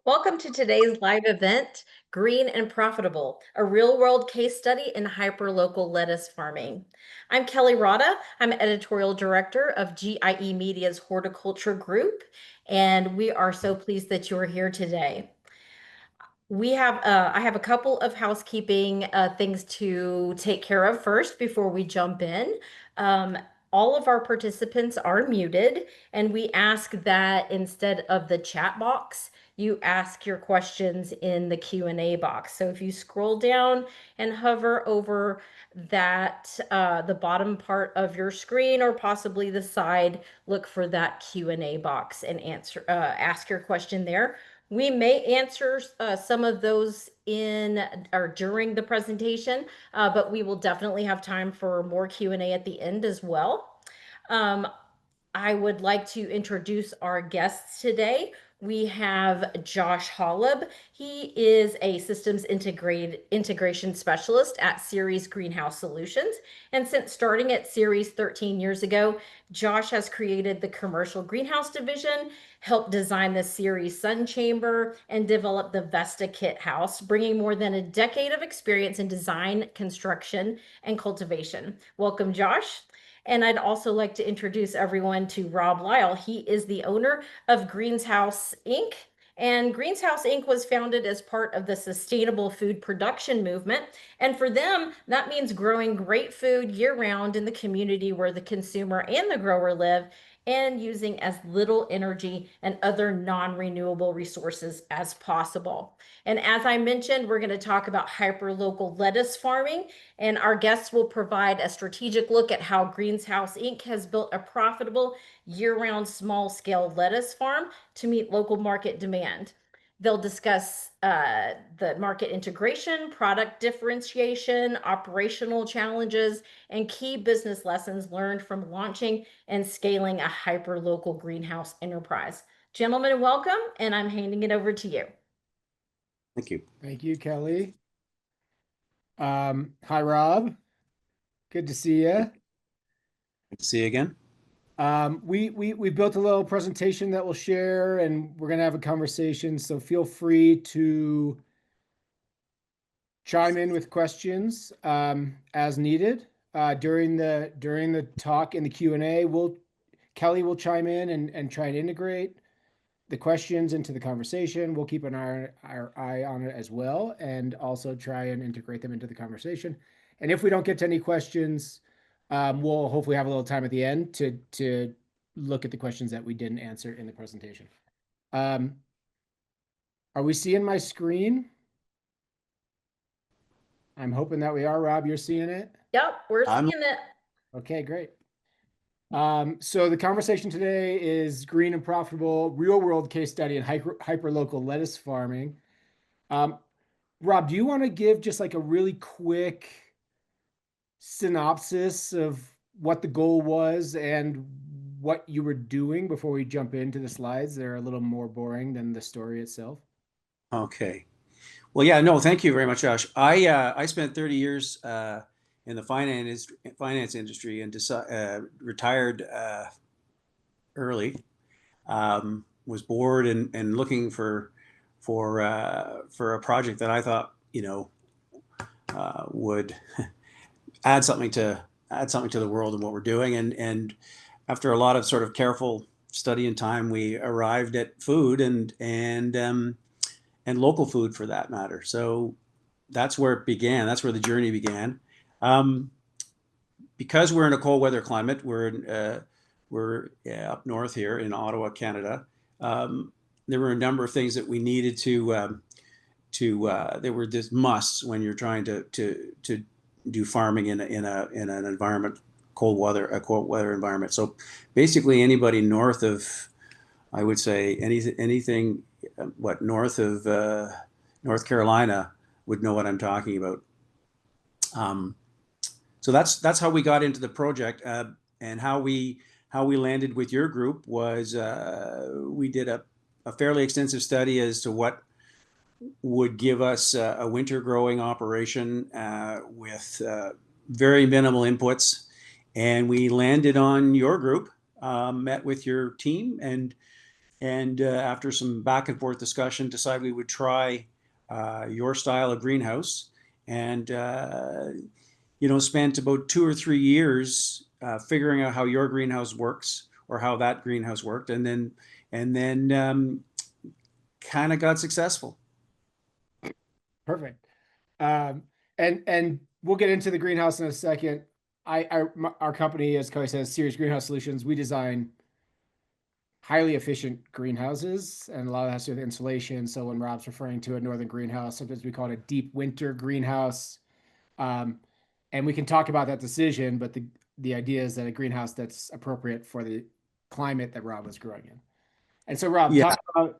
Welcome to today's live event, Green and Profitable, a real-world case study in hyperlocal lettuce farming. I'm Kelli Rodda. I'm Editorial Director of GIE Media's Horticulture Group, and we are so pleased that you are here today. I have a couple of housekeeping things to take care of first before we jump in. Um, all of our participants are muted, and we ask that instead of the chat box, you ask your questions in the Q&A box. So if you scroll down and hover over that, the bottom part of your screen or possibly the side, look for that Q&A box and ask your question there. We may answer some of those in or during the presentation, but we will definitely have time for more Q&A at the end as well. I would like to introduce our guests today. We have Josh Holleb. He is a systems integration specialist at Ceres Greenhouse Solutions. And since starting at Ceres 13 years ago, Josh has created the commercial greenhouse division, helped design the Ceres Sun Chamber, and develop the Vesta Kit House, bringing more than a decade of experience in design, construction, and cultivation. Welcome, Josh. And I'd also like to introduce everyone to Rob Lyle. He is the owner of Greenshouse Inc. And Greenshouse Inc. was founded as part of the sustainable food production movement. And for them, that means growing great food year round in the community where the consumer and the grower live, and using as little energy and other non-renewable resources as possible. And as I mentioned, we're going to talk about hyperlocal lettuce farming, and our guests will provide a strategic look at how Greenshouse Inc. has built a profitable year-round small-scale lettuce farm to meet local market demand. They'll discuss the market integration, product differentiation, operational challenges, and key business lessons learned from launching and scaling a hyperlocal greenhouse enterprise. Gentlemen, welcome, and I'm handing it over to you. Thank you. Thank you, Kelli. Hi, Rob. Good to see you. Good to see you again. We built a little presentation that we'll share, and we're going to have a conversation. So feel free to chime in with questions as needed during the talk in the Q&A. Kelli will chime in and try and integrate the questions into the conversation. We'll keep our eye on it as well, and also try and integrate them into the conversation. And if we don't get to any questions, we'll hopefully have a little time at the end to look at the questions that we didn't answer in the presentation. Are we seeing my screen? I'm hoping that we are. Rob, you're seeing it? Yep, we're seeing it. Okay, great. So the conversation today is green and profitable real-world case study in hyperlocal lettuce farming. Rob, do you want to give just like a really quick synopsis of what the goal was and what you were doing before we jump into the slides? They're a little more boring than the story itself. Okay. Well, yeah, no, thank you very much, Josh. I spent 30 years in the finance industry and retired early. Was bored and looking for a project that I thought would add something to the world and what we're doing. And after a lot of sort of careful study and time, we arrived at food and local food for that matter. So that's where it began. That's where the journey began. Because we're in a cold weather climate, we're up north here in Ottawa, Canada. There were a number of things that we needed to there were just musts when you're trying to do farming in an environment, a cold weather environment. So basically anybody north of, I would say anything north of North Carolina would know what I'm talking about. So that's how we got into the project, and how we landed with your group was we did a fairly extensive study as to what would give us a winter growing operation with very minimal inputs, and we landed on your group, met with your team, and and after some back and forth discussion, decided we would try your style of greenhouse, and spent about 2 or 3 years figuring out how your greenhouse works or how that greenhouse worked, and then kind of got successful. Perfect. And we'll get into the greenhouse in a second. Our company, as Kelli says, Ceres Greenhouse Solutions, we design highly efficient greenhouses, and a lot of that has to do with insulation. So when Rob's referring to a northern greenhouse, sometimes we call it a deep winter greenhouse. And we can talk about that decision, but the idea is that a greenhouse that's appropriate for the climate that Rob was growing in. And so, Rob, Yeah.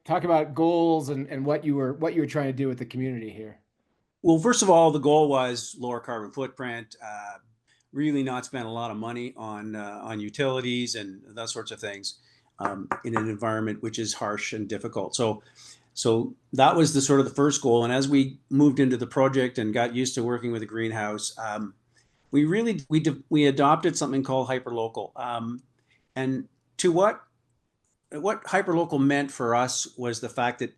talk about goals and what you were trying to do with the community here. Well, first of all, the goal was lower carbon footprint, really not spend a lot of money on utilities and those sorts of things in an environment which is harsh and difficult. So that was the sort of the first goal. And as we moved into the project and got used to working with a greenhouse, we adopted something called Hyperlocal. And to what Hyperlocal meant for us was the fact that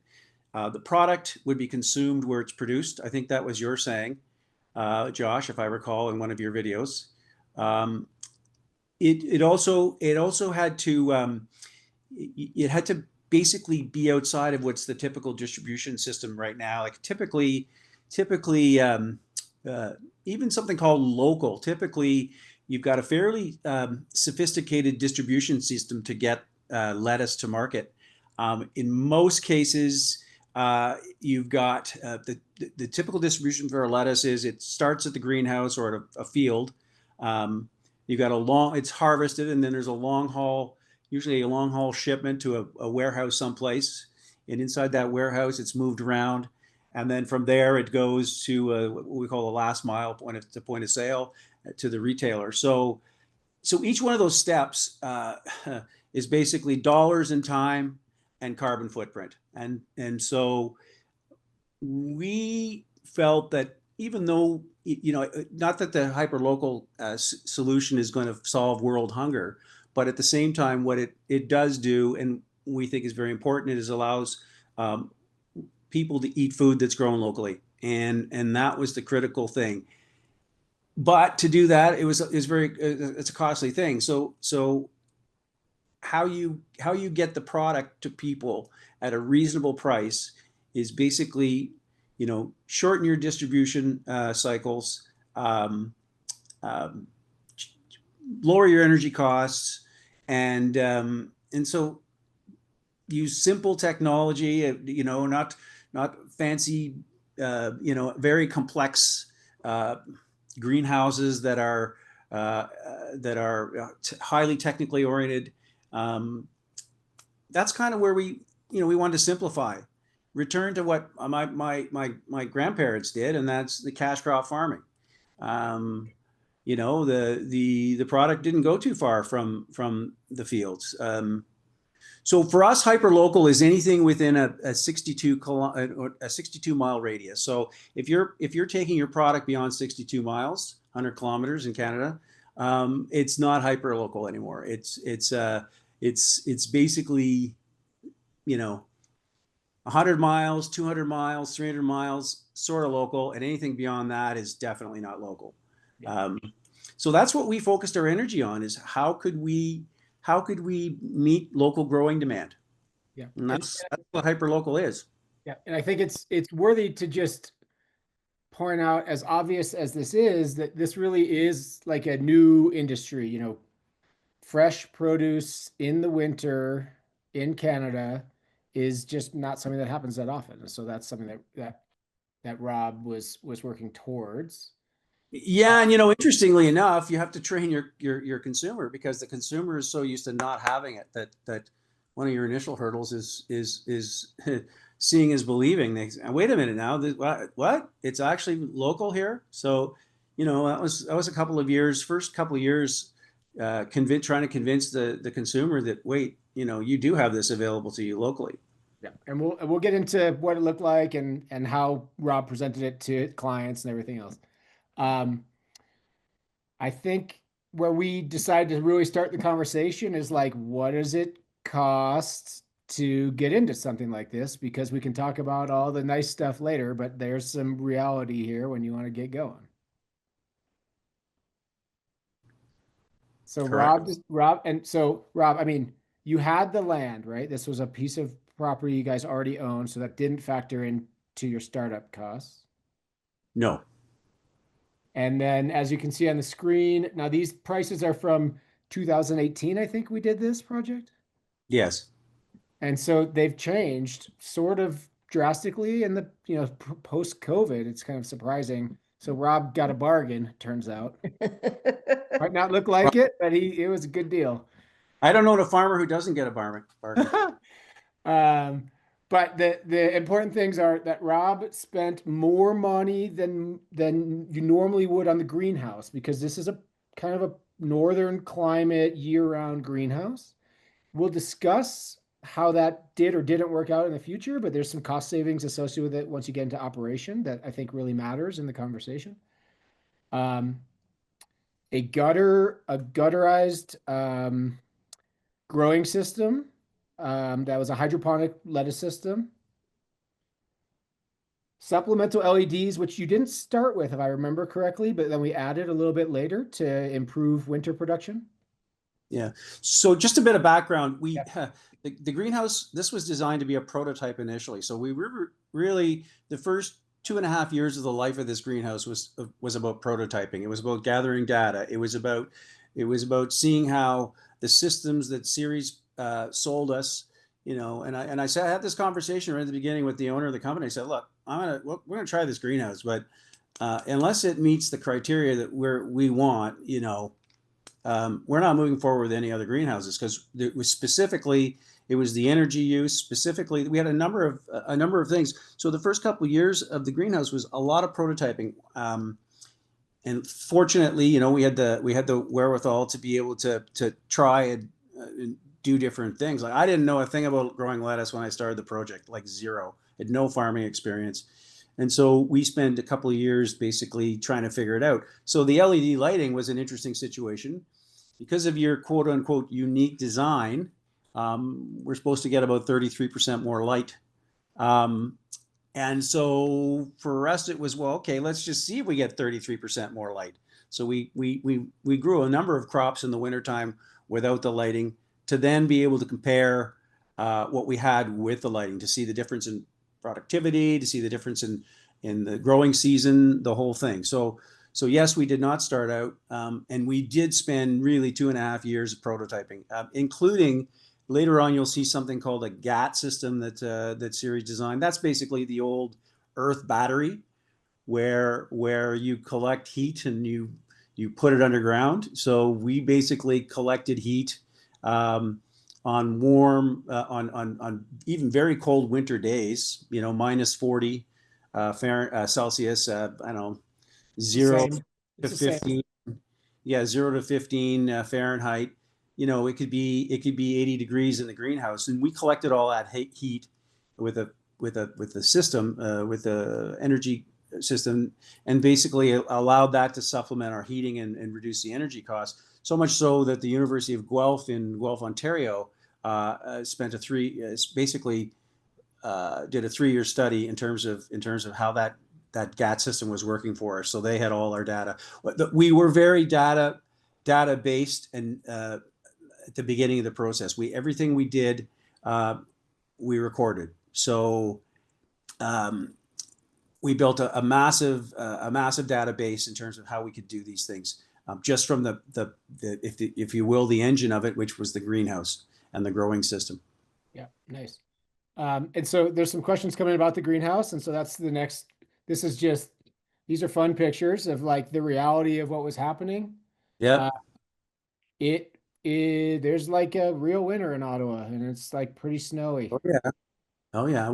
the product would be consumed where it's produced. I think that was your saying, Josh, if I recall, in one of your videos. It also had to basically be outside of what's the typical distribution system right now. Like typically, even something called local. Typically, you've got a fairly sophisticated distribution system to get lettuce to market. In most cases, you've got the typical distribution for a lettuce is it starts at the greenhouse or at a field. You've got it's harvested, and then there's usually a long haul shipment to a warehouse someplace. And inside that warehouse, it's moved around. And then from there, it goes to what we call the last mile point of sale to the retailer. So each one of those steps is basically dollars in time and carbon footprint. And so we felt that even though, not that the hyperlocal solution is going to solve world hunger, but at the same time, what it does do, and we think is very important, is allows people to eat food that's grown locally. And that was the critical thing. But to do that, it's a costly thing. So how you get the product to people at a reasonable price is basically, shorten your distribution cycles, lower your energy costs, and so use simple technology, not fancy, very complex greenhouses that are highly technically oriented. That's kind of where we wanted to simplify, return to what my grandparents did, and that's the cash crop farming. The product didn't go too far from the fields. So for us, hyperlocal is anything within a 62 mile radius. So if you're taking your product beyond 62 miles, 100 kilometers in Canada, it's not hyperlocal anymore. It's basically 100 miles, 200 miles, 300 miles, sort of local, and anything beyond that is definitely not local. So that's what we focused our energy on: is how could we meet local growing demand? Yeah, and that's what hyperlocal is. Yeah, and I think it's worthy to just point out, as obvious as this is, that this really is like a new industry. Fresh produce in the winter in Canada is just not something that happens that often. So that's something that Rob was working towards. Yeah, and interestingly enough, you have to train your consumer, because the consumer is so used to not having it that one of your initial hurdles is seeing is believing. They say, wait a minute now, what? It's actually local here. So that was a couple of years, first couple of years, trying to convince the consumer that, wait, you do have this available to you locally. Yeah, and we'll get into what it looked like and how Rob presented it to clients and everything else. I think where we decided to really start the conversation is like, what does it cost to get into something like this because we can talk about all the nice stuff later, but there's some reality here when you want to get going. So Correct. Rob, I mean, you had the land, right? This was a piece of property you guys already owned, so that didn't factor into your startup costs. No. And then as you can see on the screen, now these prices are from 2018, I think we did this project. Yes. And so they've changed sort of drastically in the, post COVID. It's kind of surprising. So Rob got a bargain, turns out. Might not look like it, but it was a good deal. I don't know a farmer who doesn't get a bargain. But the important things are that Rob spent more money than you normally would on the greenhouse because this is a kind of a northern climate year-round greenhouse. We'll discuss how that did or didn't work out in the future, but there's some cost savings associated with it once you get into operation that I think really matters in the conversation. A gutterized growing system that was a hydroponic lettuce system. Supplemental LEDs, which you didn't start with, if I remember correctly, but then we added a little bit later to improve winter production. Yeah. So just a bit of background. The greenhouse, this was designed to be a prototype initially. So we were really, the first 2.5 years of the life of this greenhouse was about prototyping. It was about gathering data. It was about seeing how the systems that Ceres sold us, and I said, I had this conversation right at the beginning with the owner of the company. I said, look, we're going to try this greenhouse, but unless it meets the criteria that we want, we're not moving forward with any other greenhouses because it was the energy use. Specifically, we had a number of things. So the first couple of years of the greenhouse was a lot of prototyping, and fortunately, we had the wherewithal to be able to try and do different things. Like I didn't know a thing about growing lettuce when I started the project, like zero. Had no farming experience. And so we spent a couple of years basically trying to figure it out. So the LED lighting was an interesting situation because of your quote unquote unique design. We're supposed to get about 33% more light. And so for us, it was, well, okay, let's just see if we get 33% more light. So we grew a number of crops in the wintertime without the lighting to then be able to compare what we had with the lighting to see the difference in productivity, to see the difference in the growing season, the whole thing. So yes, we did not start out, and we did spend really 2.5 years of prototyping, including later on you'll see something called a GAT system that Ceres designed. That's basically the old Earth battery, where you collect heat and you put it underground. So we basically collected heat on warm, on even very cold winter days, minus 40 Celsius, I don't know, 0 to 15. Yeah, 0 to 15 Fahrenheit. It could be 80 degrees in the greenhouse, and we collected all that heat with the system, with the energy system, and basically allowed that to supplement our heating and reduce the energy costs. So much so that the University of Guelph in Guelph, Ontario, spent basically did a 3-year study in terms of how that GAT system was working for us. So they had all our data. We were very data based, and at the beginning of the process, everything we did, we recorded. So we built a massive database in terms of how we could do these things, just from if you will, the engine of it, which was the greenhouse and the growing system. Yeah, nice. And so there's some questions coming about the greenhouse, and so that's the next. These are fun pictures of like the reality of what was happening. Yeah. There's like a real winter in Ottawa, and it's like pretty snowy. Oh yeah. Oh yeah.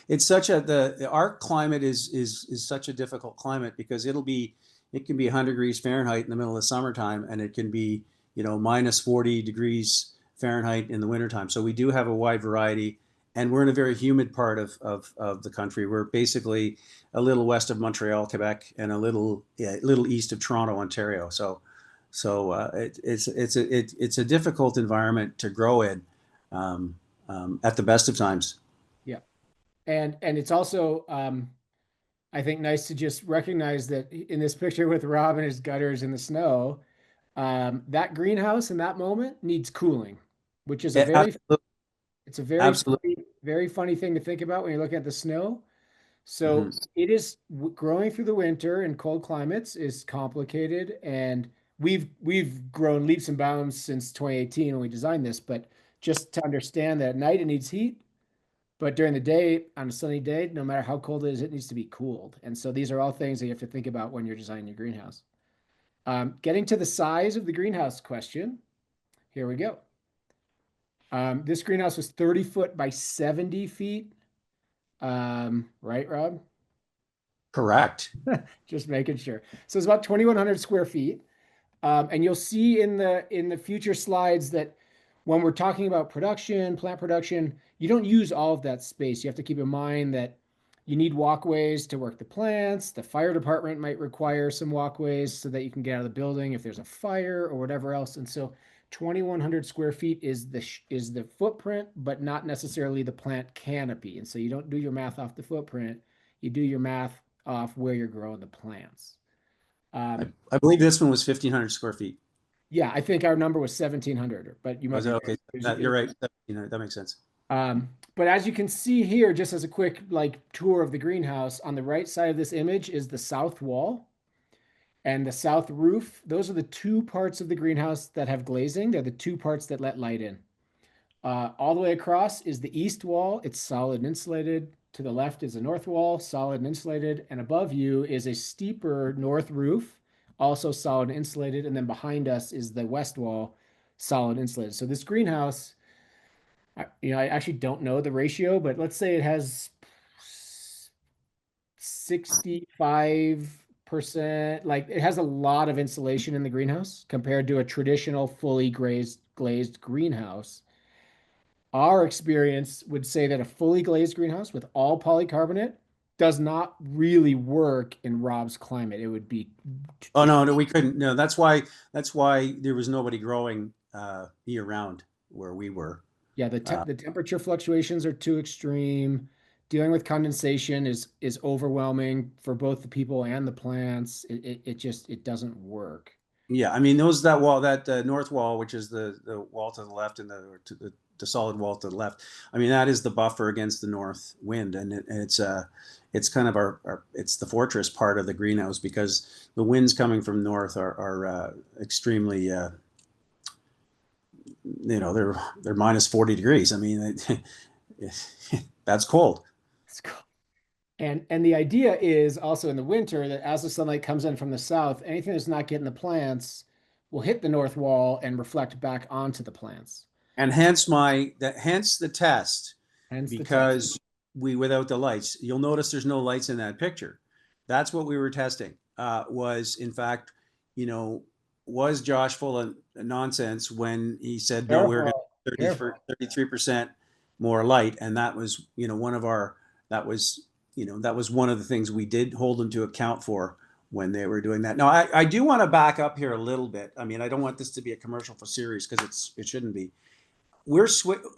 It's our climate is such a difficult climate because it can be 100 degrees Fahrenheit in the middle of summertime, and it can be, minus 40 degrees Fahrenheit in the wintertime. So we do have a wide variety, and we're in a very humid part of the country. We're basically a little west of Montreal, Quebec, and a little east of Toronto, Ontario. So it's a difficult environment to grow in. at the best of times. Yeah. And it's also I think nice to just recognize that in this picture with Rob and his gutters in the snow, that greenhouse in that moment needs cooling, which is a Yeah, very it's a absolutely. very funny thing to think about when you're looking at the snow. So Mhm. it is growing through the winter in cold climates is complicated, and we've grown leaps and bounds since 2018 when we designed this. But just to understand that at night it needs heat, but during the day on a sunny day, no matter how cold it is, it needs to be cooled. And so these are all things that you have to think about when you're designing your greenhouse. Getting to the size of the greenhouse question, here we go. This greenhouse was 30 foot by 70 feet. Right, Rob? Correct. Just making sure. So it's about 2,100 square feet. And you'll see in the future slides that when we're talking about production, plant production, you don't use all of that space. You have to keep in mind that you need walkways to work the plants. The fire department might require some walkways so that you can get out of the building if there's a fire or whatever else. And so 2,100 square feet is the footprint, but not necessarily the plant canopy. And so you don't do your math off the footprint. You do your math off where you're growing the plants. I believe this one was 1,500 square feet. Yeah, I think our number was 1,700, but you might Was be it? right. Okay. You're right. 1,700. That makes sense. But as you can see here, just as a quick like tour of the greenhouse, on the right side of this image is the south wall and the south roof. Those are the two parts of the greenhouse that have glazing. They're the two parts that let light in. All the way across is the east wall. It's solid and insulated. To the left is the north wall, solid and insulated. And above you is a steeper north roof, also solid and insulated. And then behind us is the west wall, solid and insulated. So this greenhouse, I actually don't know the ratio, but let's say it has 65%, like it has a lot of insulation in the greenhouse compared to a traditional fully glazed greenhouse. Our experience would say that a fully glazed greenhouse with all polycarbonate does not really work in Rob's climate. It would be Oh no, no, we couldn't. No, that's why there was nobody growing year round where we were. yeah, the temperature fluctuations are too extreme. Dealing with condensation is overwhelming for both the people and the plants. It just it doesn't work. Yeah, I mean that north wall, which is the wall to the left, and the solid wall to the left. I mean that is the buffer against the north wind, and it's kind of it's the fortress part of the greenhouse because the winds coming from north are extremely they're minus 40 degrees. I mean that's cold. It's cool. And the idea is also in the winter that as the sunlight comes in from the south, anything that's not getting the plants will hit the north wall and reflect back onto the plants. And hence the test, Hence the test. because we without the lights, you'll notice there's no lights in that picture. That's what we were testing. Was in fact, was Josh full of nonsense when he said no, we're going to 33% more light, and that was that was one of the things we did hold them to account for when they were doing that. Now, I do want to back up here a little bit. I mean, I don't want this to be a commercial for Ceres because it shouldn't be.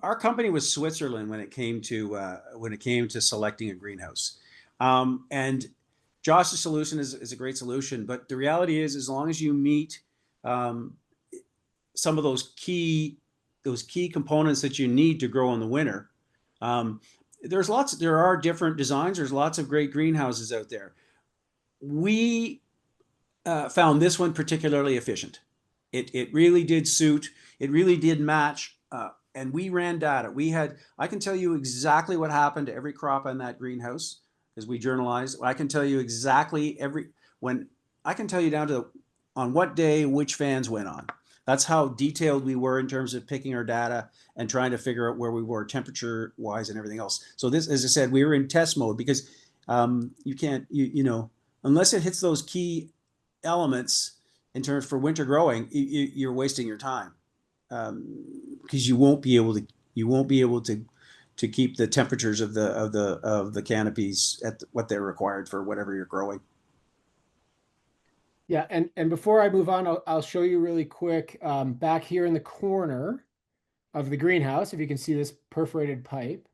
Our company was Switzerland when it came to selecting a greenhouse, and Josh's solution is a great solution. But the reality is, as long as you meet some of those key components that you need to grow in the winter, there are different designs. There's lots of great greenhouses out there. We found this one particularly efficient. It really did suit. It really did match. And we ran data. I can tell you exactly what happened to every crop in that greenhouse because we journalized. I can tell you exactly I can tell you down to on what day which fans went on. That's how detailed we were in terms of picking our data and trying to figure out where we were temperature wise and everything else. So this, as I said, we were in test mode because you can't, unless it hits those key elements in terms for winter growing, you're wasting your time because you won't be able to keep the temperatures of the canopies at what they're required for whatever you're growing. Yeah, and before I move on, I'll show you really quick back here in the corner of the greenhouse, if you can see this perforated pipe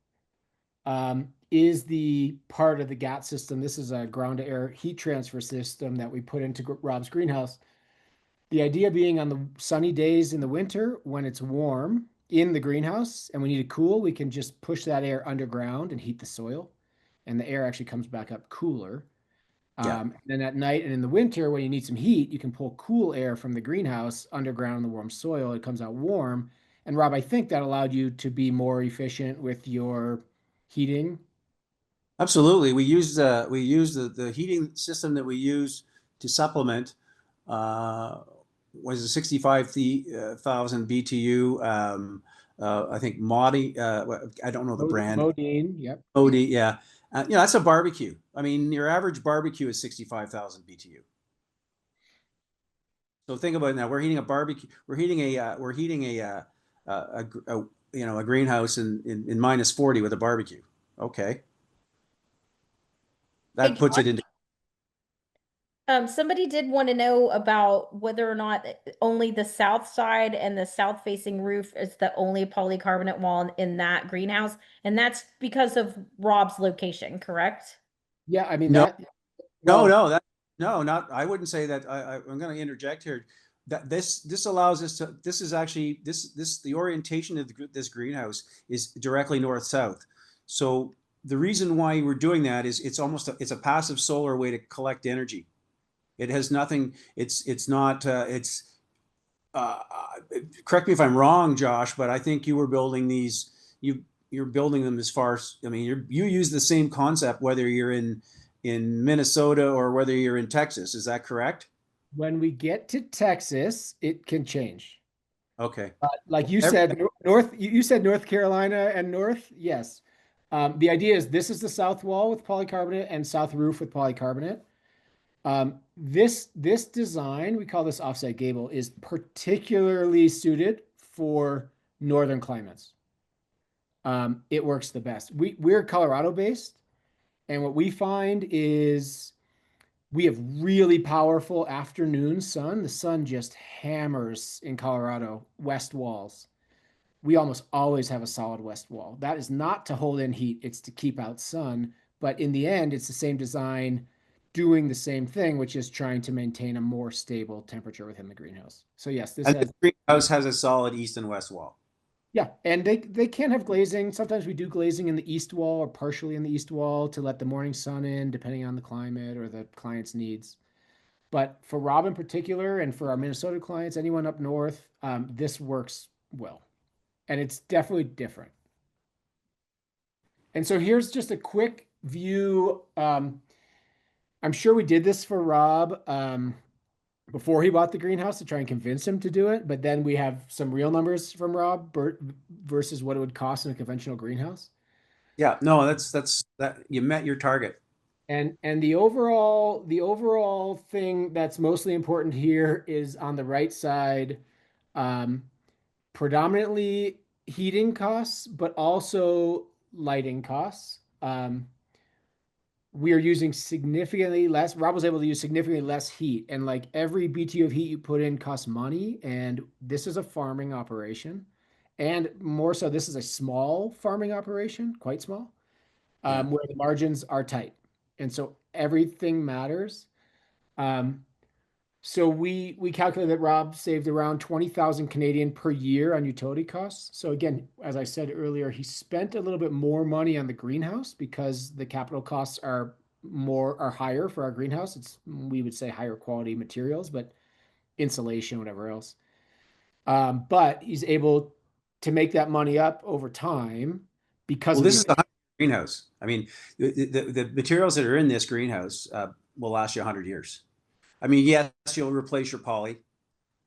is the part of the GAT system. This is a ground to air heat transfer system that we put into Rob's greenhouse. The idea being on the sunny days in the winter when it's warm in the greenhouse and we need to cool, we can just push that air underground and heat the soil, and the air actually comes back up cooler. Yeah. Then at night and in the winter, when you need some heat, you can pull cool air from the greenhouse underground in the warm soil. It comes out warm. And Rob, I think that allowed you to be more efficient with your heating. Absolutely. We used the heating system that we use to supplement was a 65,000 BTU. I think Modi. I don't know the brand. Modine, yep. Modi. Yeah. That's a barbecue. I mean, your average barbecue is 65,000 BTU. So think about it now. We're heating a barbecue. We're heating a greenhouse in minus 40 with a barbecue. Okay. Hey, That puts it into. somebody did want to know about whether or not only the south side and the south facing roof is the only polycarbonate wall in that greenhouse. And that's because of Rob's location, correct? Yeah, I mean No, that. no, Well, no, no, not. I wouldn't say that. I'm going to interject here. That this allows us to. This is actually the orientation of this greenhouse is directly north south. So the reason why we're doing that is it's a passive solar way to collect energy. It has nothing. It's not. Uh, Correct me if I'm wrong, Josh, but I think you were building these. You're building them as far as. I mean, you use the same concept whether you're in Minnesota or whether you're in Texas. Is that correct? when we get to Texas, it can change. Okay. Like you Every, said, North, you said North Carolina and North. Yes. The idea is this is the south wall with polycarbonate and south roof with polycarbonate. This design, we call this offset gable, is particularly suited for northern climates. It works the best. We're Colorado based, and what we find is we have really powerful afternoon sun. The sun just hammers in Colorado, west walls. We almost always have a solid west wall. That is not to hold in heat, it's to keep out sun. But in the end, it's the same design doing the same thing, which is trying to maintain a more stable temperature within the greenhouse. So yes, this and has, the greenhouse has a solid east and west wall. yeah, and they can have glazing. Sometimes we do glazing in the east wall or partially in the east wall to let the morning sun in, depending on the climate or the client's needs. But for Rob in particular, and for our Minnesota clients, anyone up north, this works well, and it's definitely different. And so here's just a quick view. I'm sure we did this for Rob before he bought the greenhouse to try and convince him to do it. But then we have some real numbers from Rob versus what it would cost in a conventional greenhouse. Yeah, no, that's that you met your target. And the overall thing that's mostly important here is on the right side, um, predominantly heating costs, but also lighting costs. We are using significantly less. Rob was able to use significantly less heat, and like every BTU of heat you put in costs money. And this is a farming operation, and more so, this is a small farming operation, quite small, Yeah. where the margins are tight, and so everything matters. Um, so we calculate that Rob saved around 20,000 Canadian per year on utility costs. So again, as I said earlier, he spent a little bit more money on the greenhouse because the capital costs are higher for our greenhouse. It's, we would say, higher quality materials, but insulation, whatever else. But he's able to make that money up over time because Well, of this the is a greenhouse. I mean, the materials that are in this greenhouse will last you 100 years. I mean, yes, you'll replace your poly,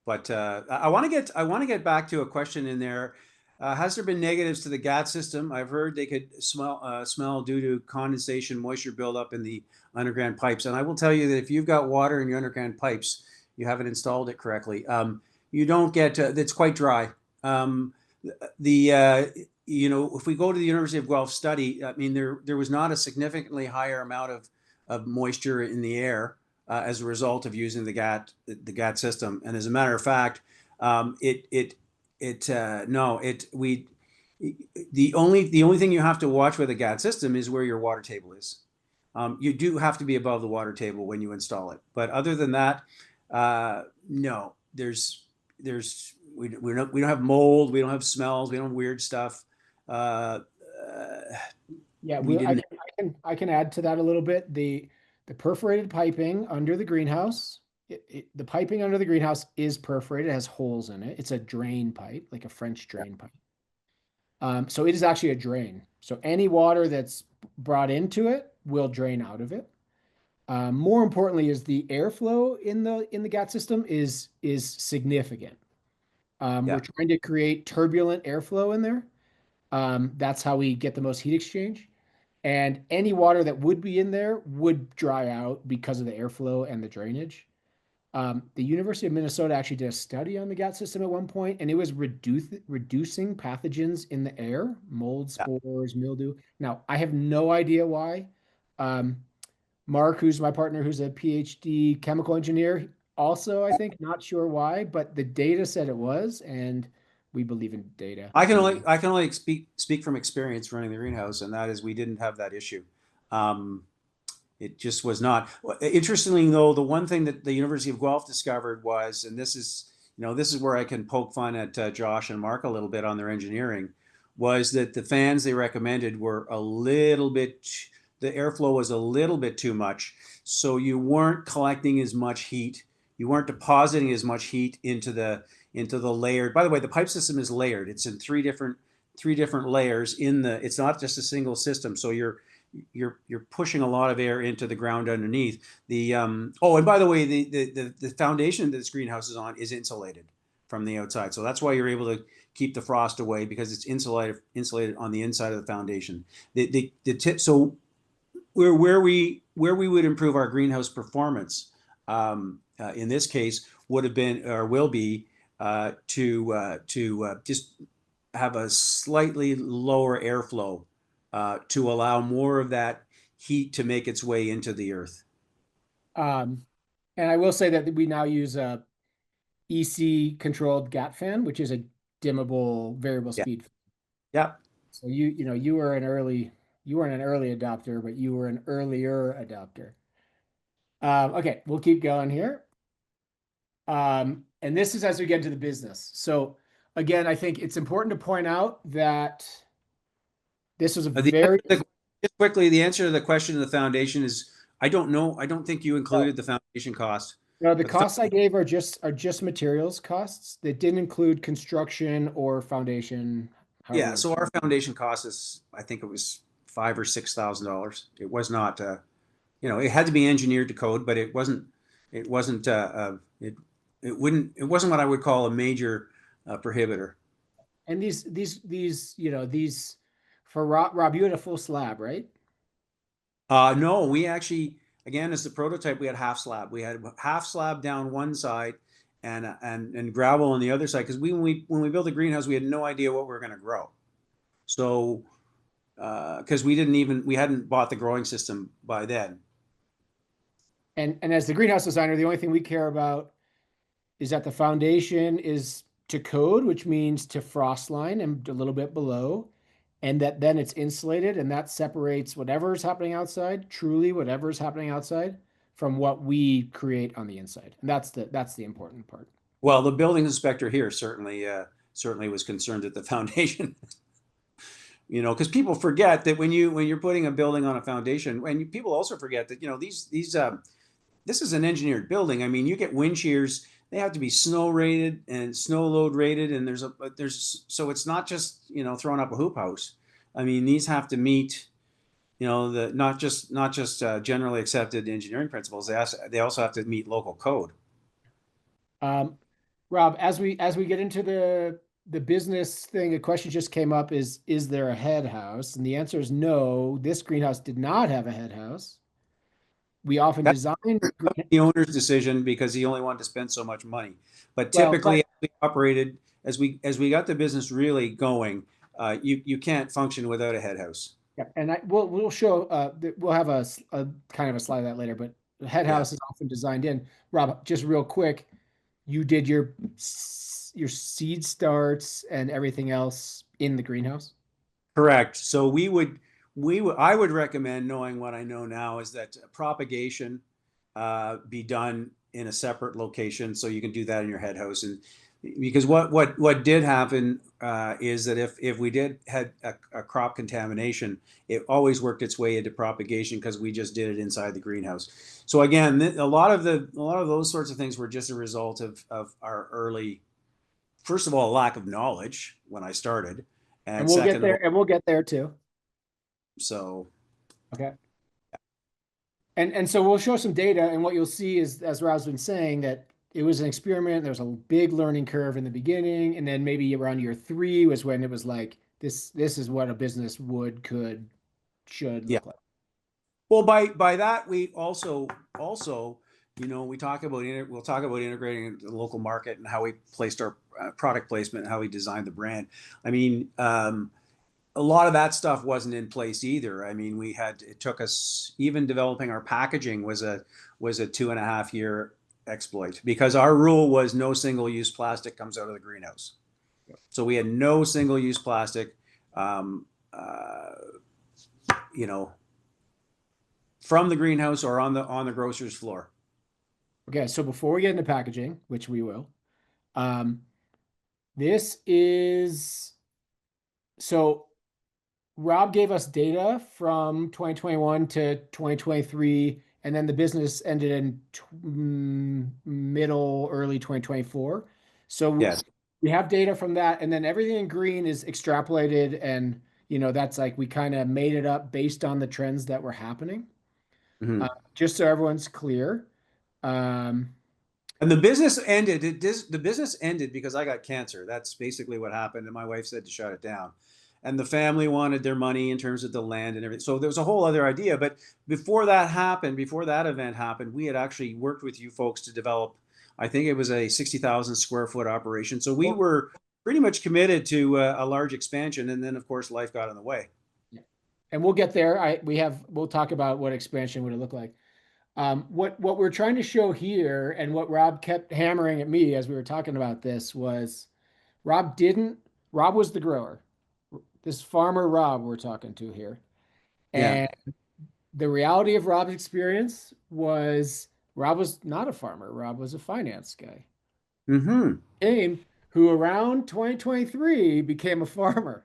but I want to get back to a question in there. Has there been negatives to the GAT system? I've heard they could smell due to condensation, moisture buildup in the underground pipes. And I will tell you that if you've got water in your underground pipes, you haven't installed it correctly. You don't get it's quite dry. The if we go to the University of Guelph study, I mean there was not a significantly higher amount of moisture in the air as a result of using the GAT system. And as a matter of fact, it it no it we the only thing you have to watch with a GAT system is where your water table is. You do have to be above the water table when you install it, but other than that, no. We don't have mold, we don't have smells, we don't have weird stuff. Uh, Yeah, we didn't. I can add to that a little bit. The perforated piping under the greenhouse, the piping under the greenhouse is perforated, it has holes in it. It's a drain pipe, like a French drain pipe. So it is actually a drain. So any water that's brought into it will drain out of it. More importantly, is the airflow in the GAT system is significant. Yeah. We're trying to create turbulent airflow in there. That's how we get the most heat exchange. And any water that would be in there would dry out because of the airflow and the drainage. The University of Minnesota actually did a study on the GAT system at one point, and it was reducing pathogens in the air, mold, spores, mildew. Now, I have no idea why. Mark, who's my partner, who's a PhD chemical engineer, also, I think, not sure why, but the data said it was, and we believe in data. I can only speak from experience running the greenhouse, and that is we didn't have that issue. It just was not. Interestingly, though, the one thing that the University of Guelph discovered was, and this is where I can poke fun at Josh and Mark a little bit on their engineering, was that the fans they recommended were a little bit. The airflow was a little bit too much, so you weren't collecting as much heat. You weren't depositing as much heat into the layered. By the way, the pipe system is layered. It's in three different layers in the. It's not just a single system. So you're pushing a lot of air into the ground underneath. And by the way, the foundation that this greenhouse is on is insulated from the outside. So that's why you're able to keep the frost away, because it's insulated on the inside of the foundation. The tip. So where we would improve our greenhouse performance in this case would have been or will be to just have a slightly lower airflow to allow more of that heat to make its way into the earth. And I will say that we now use a EC controlled GAT fan, which is a dimmable variable speed. Yeah. So you weren't an early adopter, but you were an earlier adopter. Okay, we'll keep going here. And this is as we get into the business. So again, I think it's important to point out that this was a very just quickly, the answer to the question of the foundation is I don't know. I don't think you included the foundation cost. No, the costs I gave are just materials costs. That didn't include construction or foundation. Yeah, so our foundation cost is, I think it was $5,000 or $6,000. It was not, it had to be engineered to code, but it wasn't what I would call a major prohibitor. And these for Rob, you had a full slab, right? No, we actually, again, as the prototype, we had half slab. We had half slab down one side and gravel on the other side. Because when we built the greenhouse, we had no idea what we were going to grow. So, because we hadn't bought the growing system by then. And as the greenhouse designer, the only thing we care about is that the foundation is to code, which means to frost line and a little bit below, and that then it's insulated, and that separates whatever is happening outside, truly whatever is happening outside, from what we create on the inside. And that's the important part. Well, the building inspector here certainly was concerned at the foundation. Because people forget that when you're putting a building on a foundation, and people also forget that this is an engineered building. I mean, you get wind shears; they have to be snow rated and snow load rated, and so it's not just throwing up a hoop house. I mean, these have to meet not just generally accepted engineering principles. They also have to meet local code. Rob, as we get into the business thing, a question just came up: is there a head house? And the answer is no. This greenhouse did not have a head house. We often design the owner's decision because he only wanted to spend so much money. But typically, we operated as we got the business really going. You can't function without a head house. Yeah, and we'll show. We'll have a kind of a slide of that later. But the head house is often designed in. Rob, just real quick, you did your seed starts and everything else in the greenhouse? Correct. So I would recommend, knowing what I know now, is that propagation be done in a separate location, so you can do that in your head house. And because what did happen is that if we did had a crop contamination, it always worked its way into propagation because we just did it inside the greenhouse. So again, a lot of those sorts of things were just a result of our early, first of all, lack of knowledge when I started, And and we'll get second of there, all, and we'll get there too. so Okay. And so we'll show some data, and what you'll see is, as Rob's been saying, that it was an experiment. There was a big learning curve in the beginning, and then maybe around year 3 was when it was like, this is what a business could, should yeah. look like. Well, by that we also we talk about we'll talk about integrating the local market and how we placed our product placement and how we designed the brand. I mean, a lot of that stuff wasn't in place either. I mean, it took us, even developing our packaging was a 2.5 year exploit, because our rule was no single use plastic comes out of the greenhouse. So we had no single use plastic, um, uh, you know, from the greenhouse or on the grocer's floor. Okay, so before we get into packaging, which we will, um, this is so Rob gave us data from 2021 to 2023, and then the business ended in middle, early 2024. So Yes. we have data from that, and then everything in green is extrapolated, and that's like we kind of made it up based on the trends that were happening. Mm-hmm. Just so everyone's clear. Um, And the business ended. The business ended because I got cancer. That's basically what happened. And my wife said to shut it down. And the family wanted their money in terms of the land and everything. So there was a whole other idea. But before that happened, before that event happened, we had actually worked with you folks to develop, I think it was a 60,000 square foot operation. So we well, were pretty much committed to a large expansion. And then, of course, life got in the way. yeah. And we'll get there. We'll talk about what expansion would it look like. What we're trying to show here, and what Rob kept hammering at me as we were talking about this, was Rob was the grower. This farmer Rob we're talking to here. Yeah. And the reality of Rob's experience was Rob was not a farmer. Rob was a finance guy. Mm-hmm. Came who around 2023 became a farmer.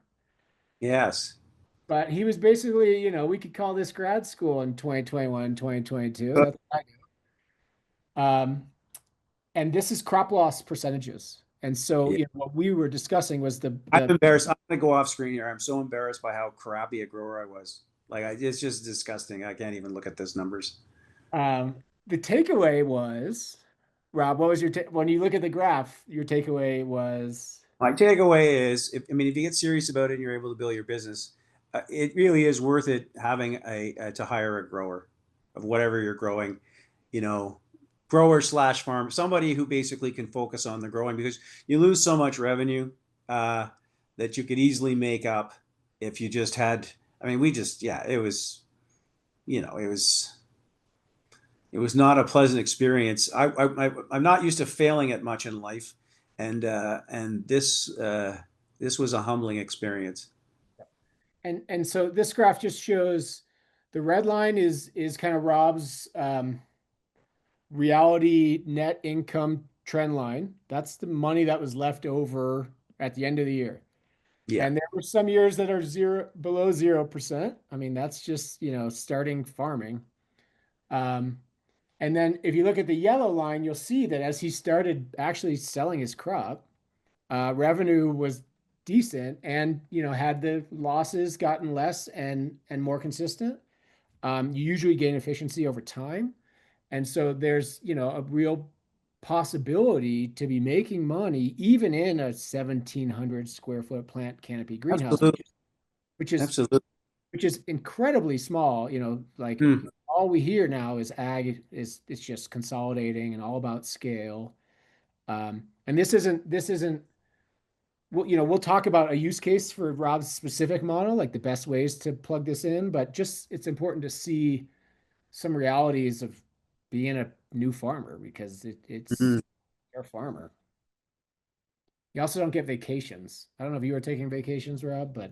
Yes. But he was basically, we could call this grad school in 2021, 2022. That's what I do. And this is crop loss percentages. And so, Yeah. what we were discussing was I'm embarrassed. I'm going to go off screen here. I'm so embarrassed by how crappy a grower I was. It's just disgusting. I can't even look at those numbers. um, the takeaway was, Rob, what was when you look at the graph, your takeaway was, My takeaway is, if you get serious about it and you're able to build your business, it really is worth it having to hire a grower of whatever you're growing, you know, grower slash farm, somebody who basically can focus on the growing, because you lose so much revenue uh, that you could easily make up if you just had. I mean, yeah, it was, it was not a pleasant experience. I'm not used to failing at much in life, and this was a humbling experience. and so this graph just shows the red line is kind of Rob's reality net income trend line. That's the money that was left over at the end of the year. Yeah, And there were some years that are below 0%. I mean, that's just, starting farming. Um, and then if you look at the yellow line, you'll see that as he started actually selling his crop, revenue was decent, and, had the losses gotten less and more consistent, you usually gain efficiency over time. And so there's, a real possibility to be making money even in a 1,700 square foot plant canopy greenhouse, absolutely, which is absolutely. which is incredibly small. Like Hmm. all we hear now is ag is it's just consolidating and all about scale. And this isn't we'll talk about a use case for Rob's specific model, like the best ways to plug this in, but just it's important to see some realities of being a new farmer, because it's Hmm. a farmer. You also don't get vacations. I don't know if you were taking vacations, Rob, but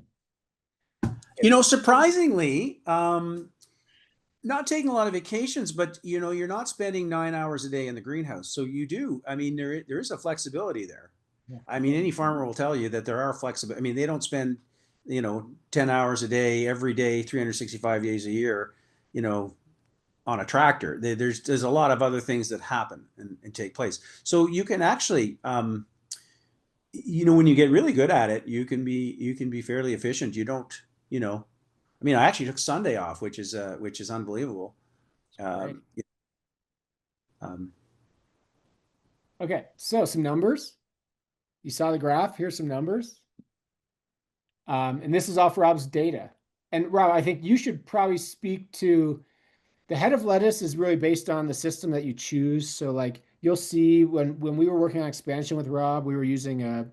Surprisingly, not taking a lot of vacations, but you're not spending 9 hours a day in the greenhouse. So you do. I mean, there is a flexibility there. yeah. I mean, any farmer will tell you that there are flexible. I mean, they don't spend, 10 hours a day, every day, 365 days a year, you know, on a tractor. There's a lot of other things that happen and take place. So you can actually, when you get really good at it, you can be fairly efficient. You don't, I mean, I actually took Sunday off, which is unbelievable. Great. Um, um, Okay, so some numbers. You saw the graph. Here's some numbers. And this is off Rob's data. And Rob, I think you should probably speak to the head of lettuce is really based on the system that you choose. So like you'll see when we were working on expansion with Rob, we were using a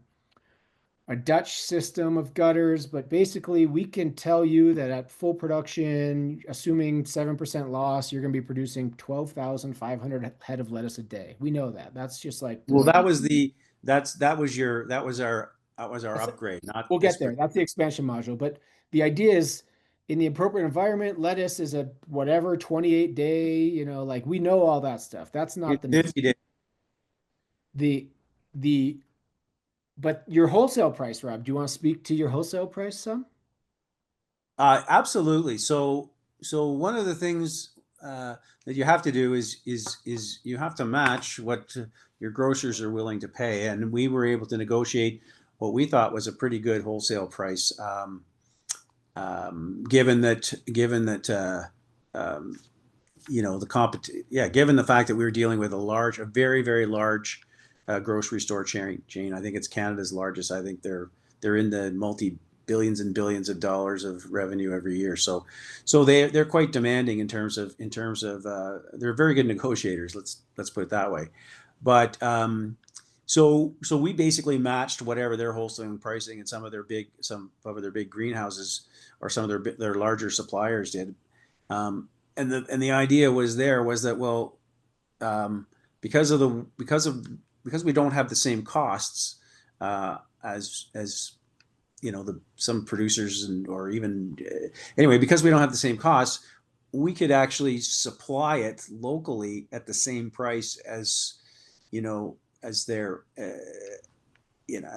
Dutch system of gutters, but basically we can tell you that at full production, assuming 7% loss, you're going to be producing 12,500 head of lettuce a day. We know that. That's just like well, that was our upgrade, not we'll this. get there. That's the expansion module. But the idea is in the appropriate environment, lettuce is a whatever 28 day, like we know all that stuff. That's not the main. 50 days. The the but your wholesale price, Rob, do you want to speak to your wholesale price some? Absolutely. So one of the things that you have to do is you have to match what your grocers are willing to pay, and we were able to negotiate what we thought was a pretty good wholesale price, um, given the fact that we were dealing with a very very large grocery store chain. I think it's Canada's largest. I think they're in the multi billions and billions of dollars of revenue every year. So they're quite demanding in terms of they're very good negotiators. Let's put it that way. But so we basically matched whatever their wholesaling pricing and some of their big greenhouses or some of their larger suppliers did. And the idea was that, well, um, because we don't have the same costs as some producers or even anyway, because we don't have the same costs, we could actually supply it locally at the same price as their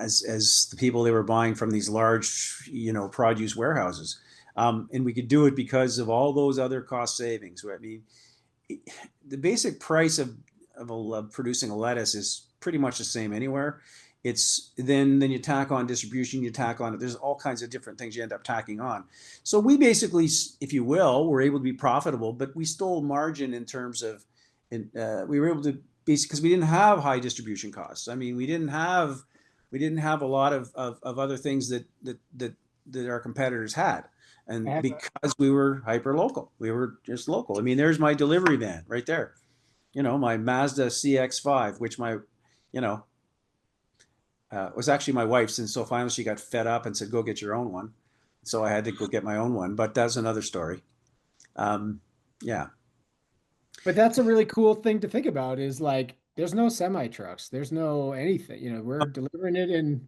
as the people they were buying from these large produce warehouses. And we could do it because of all those other cost savings. I mean, the basic price of producing a lettuce is pretty much the same anywhere. It's then you tack on distribution, you tack on it. There's all kinds of different things you end up tacking on. So we basically, if you will, were able to be profitable, but we stole margin in terms of, we were able to basically because we didn't have high distribution costs. I mean, we didn't have a lot of other things that our competitors had. And because we were hyper local, we were just local. I mean, there's my delivery van right there. My Mazda CX-5, which was actually my wife's. And so finally she got fed up and said, go get your own one. So I had to go get my own one, but that's another story. Yeah. But that's a really cool thing to think about is like there's no semi trucks, there's no anything, we're delivering it in,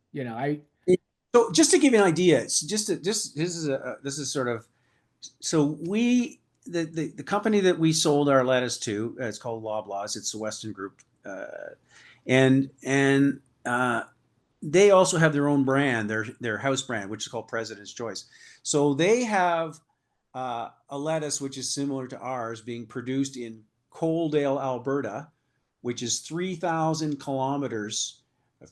So just to give you an idea, it's this is sort of, so the company that we sold our lettuce to, it's called Loblaws. It's the Weston Group, and they also have their own brand, their house brand, which is called President's Choice. So they have a lettuce which is similar to ours, being produced in Coaldale, Alberta, which is 3,000 kilometers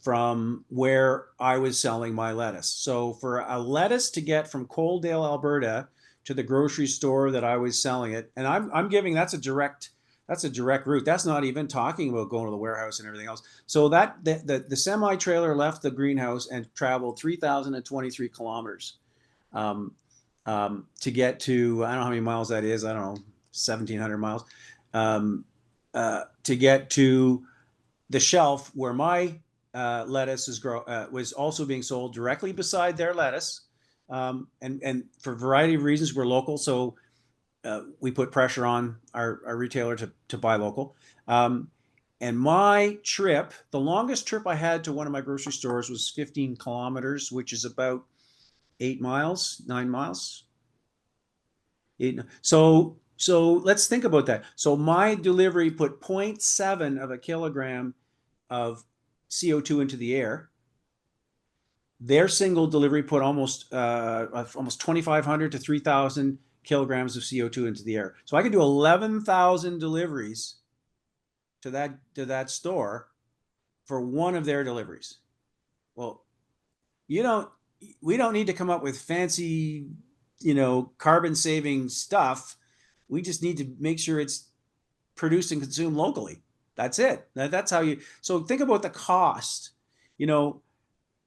from where I was selling my lettuce. So for a lettuce to get from Coaldale, Alberta, to the grocery store that I was selling it, and I'm giving that's a direct route. That's not even talking about going to the warehouse and everything else. So that the semi trailer left the greenhouse and traveled 3,023 kilometers to get to, I don't know how many miles that is. I don't know, 1,700 miles to get to the shelf where my lettuce was also being sold directly beside their lettuce. And for a variety of reasons, we're local, so we put pressure on our retailer to buy local. And my trip, the longest trip I had to one of my grocery stores was 15 kilometers, which is about 8 miles, 9 miles. So let's think about that. So my delivery put 0.7 of a kilogram of CO2 into the air. Their single delivery put almost 2,500 to 3,000 kilograms of CO2 into the air. So I could do 11,000 deliveries to that store for one of their deliveries. Well, we don't need to come up with fancy, carbon saving stuff. We just need to make sure it's produced and consumed locally. That's it. That's how so think about the cost. Think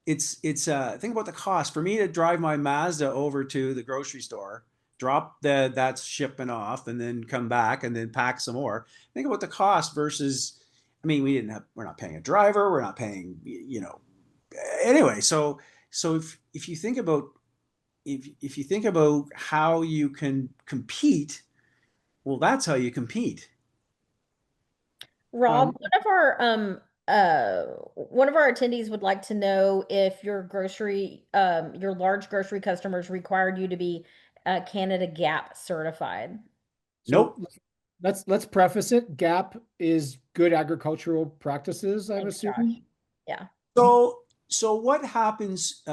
about the cost for me to drive my Mazda over to the grocery store, drop that shipment off, and then come back and then pack some more. Think about the cost versus, I mean, we're not paying a driver, we're not paying, anyway. So if you think about how you can compete, well, that's how you compete. Rob, one of our attendees would like to know if your large grocery customers required you to be Canada GAP certified. So Nope. let's preface it. GAP is good agricultural practices, I'm Thanks, assuming. Josh. Yeah. So what happens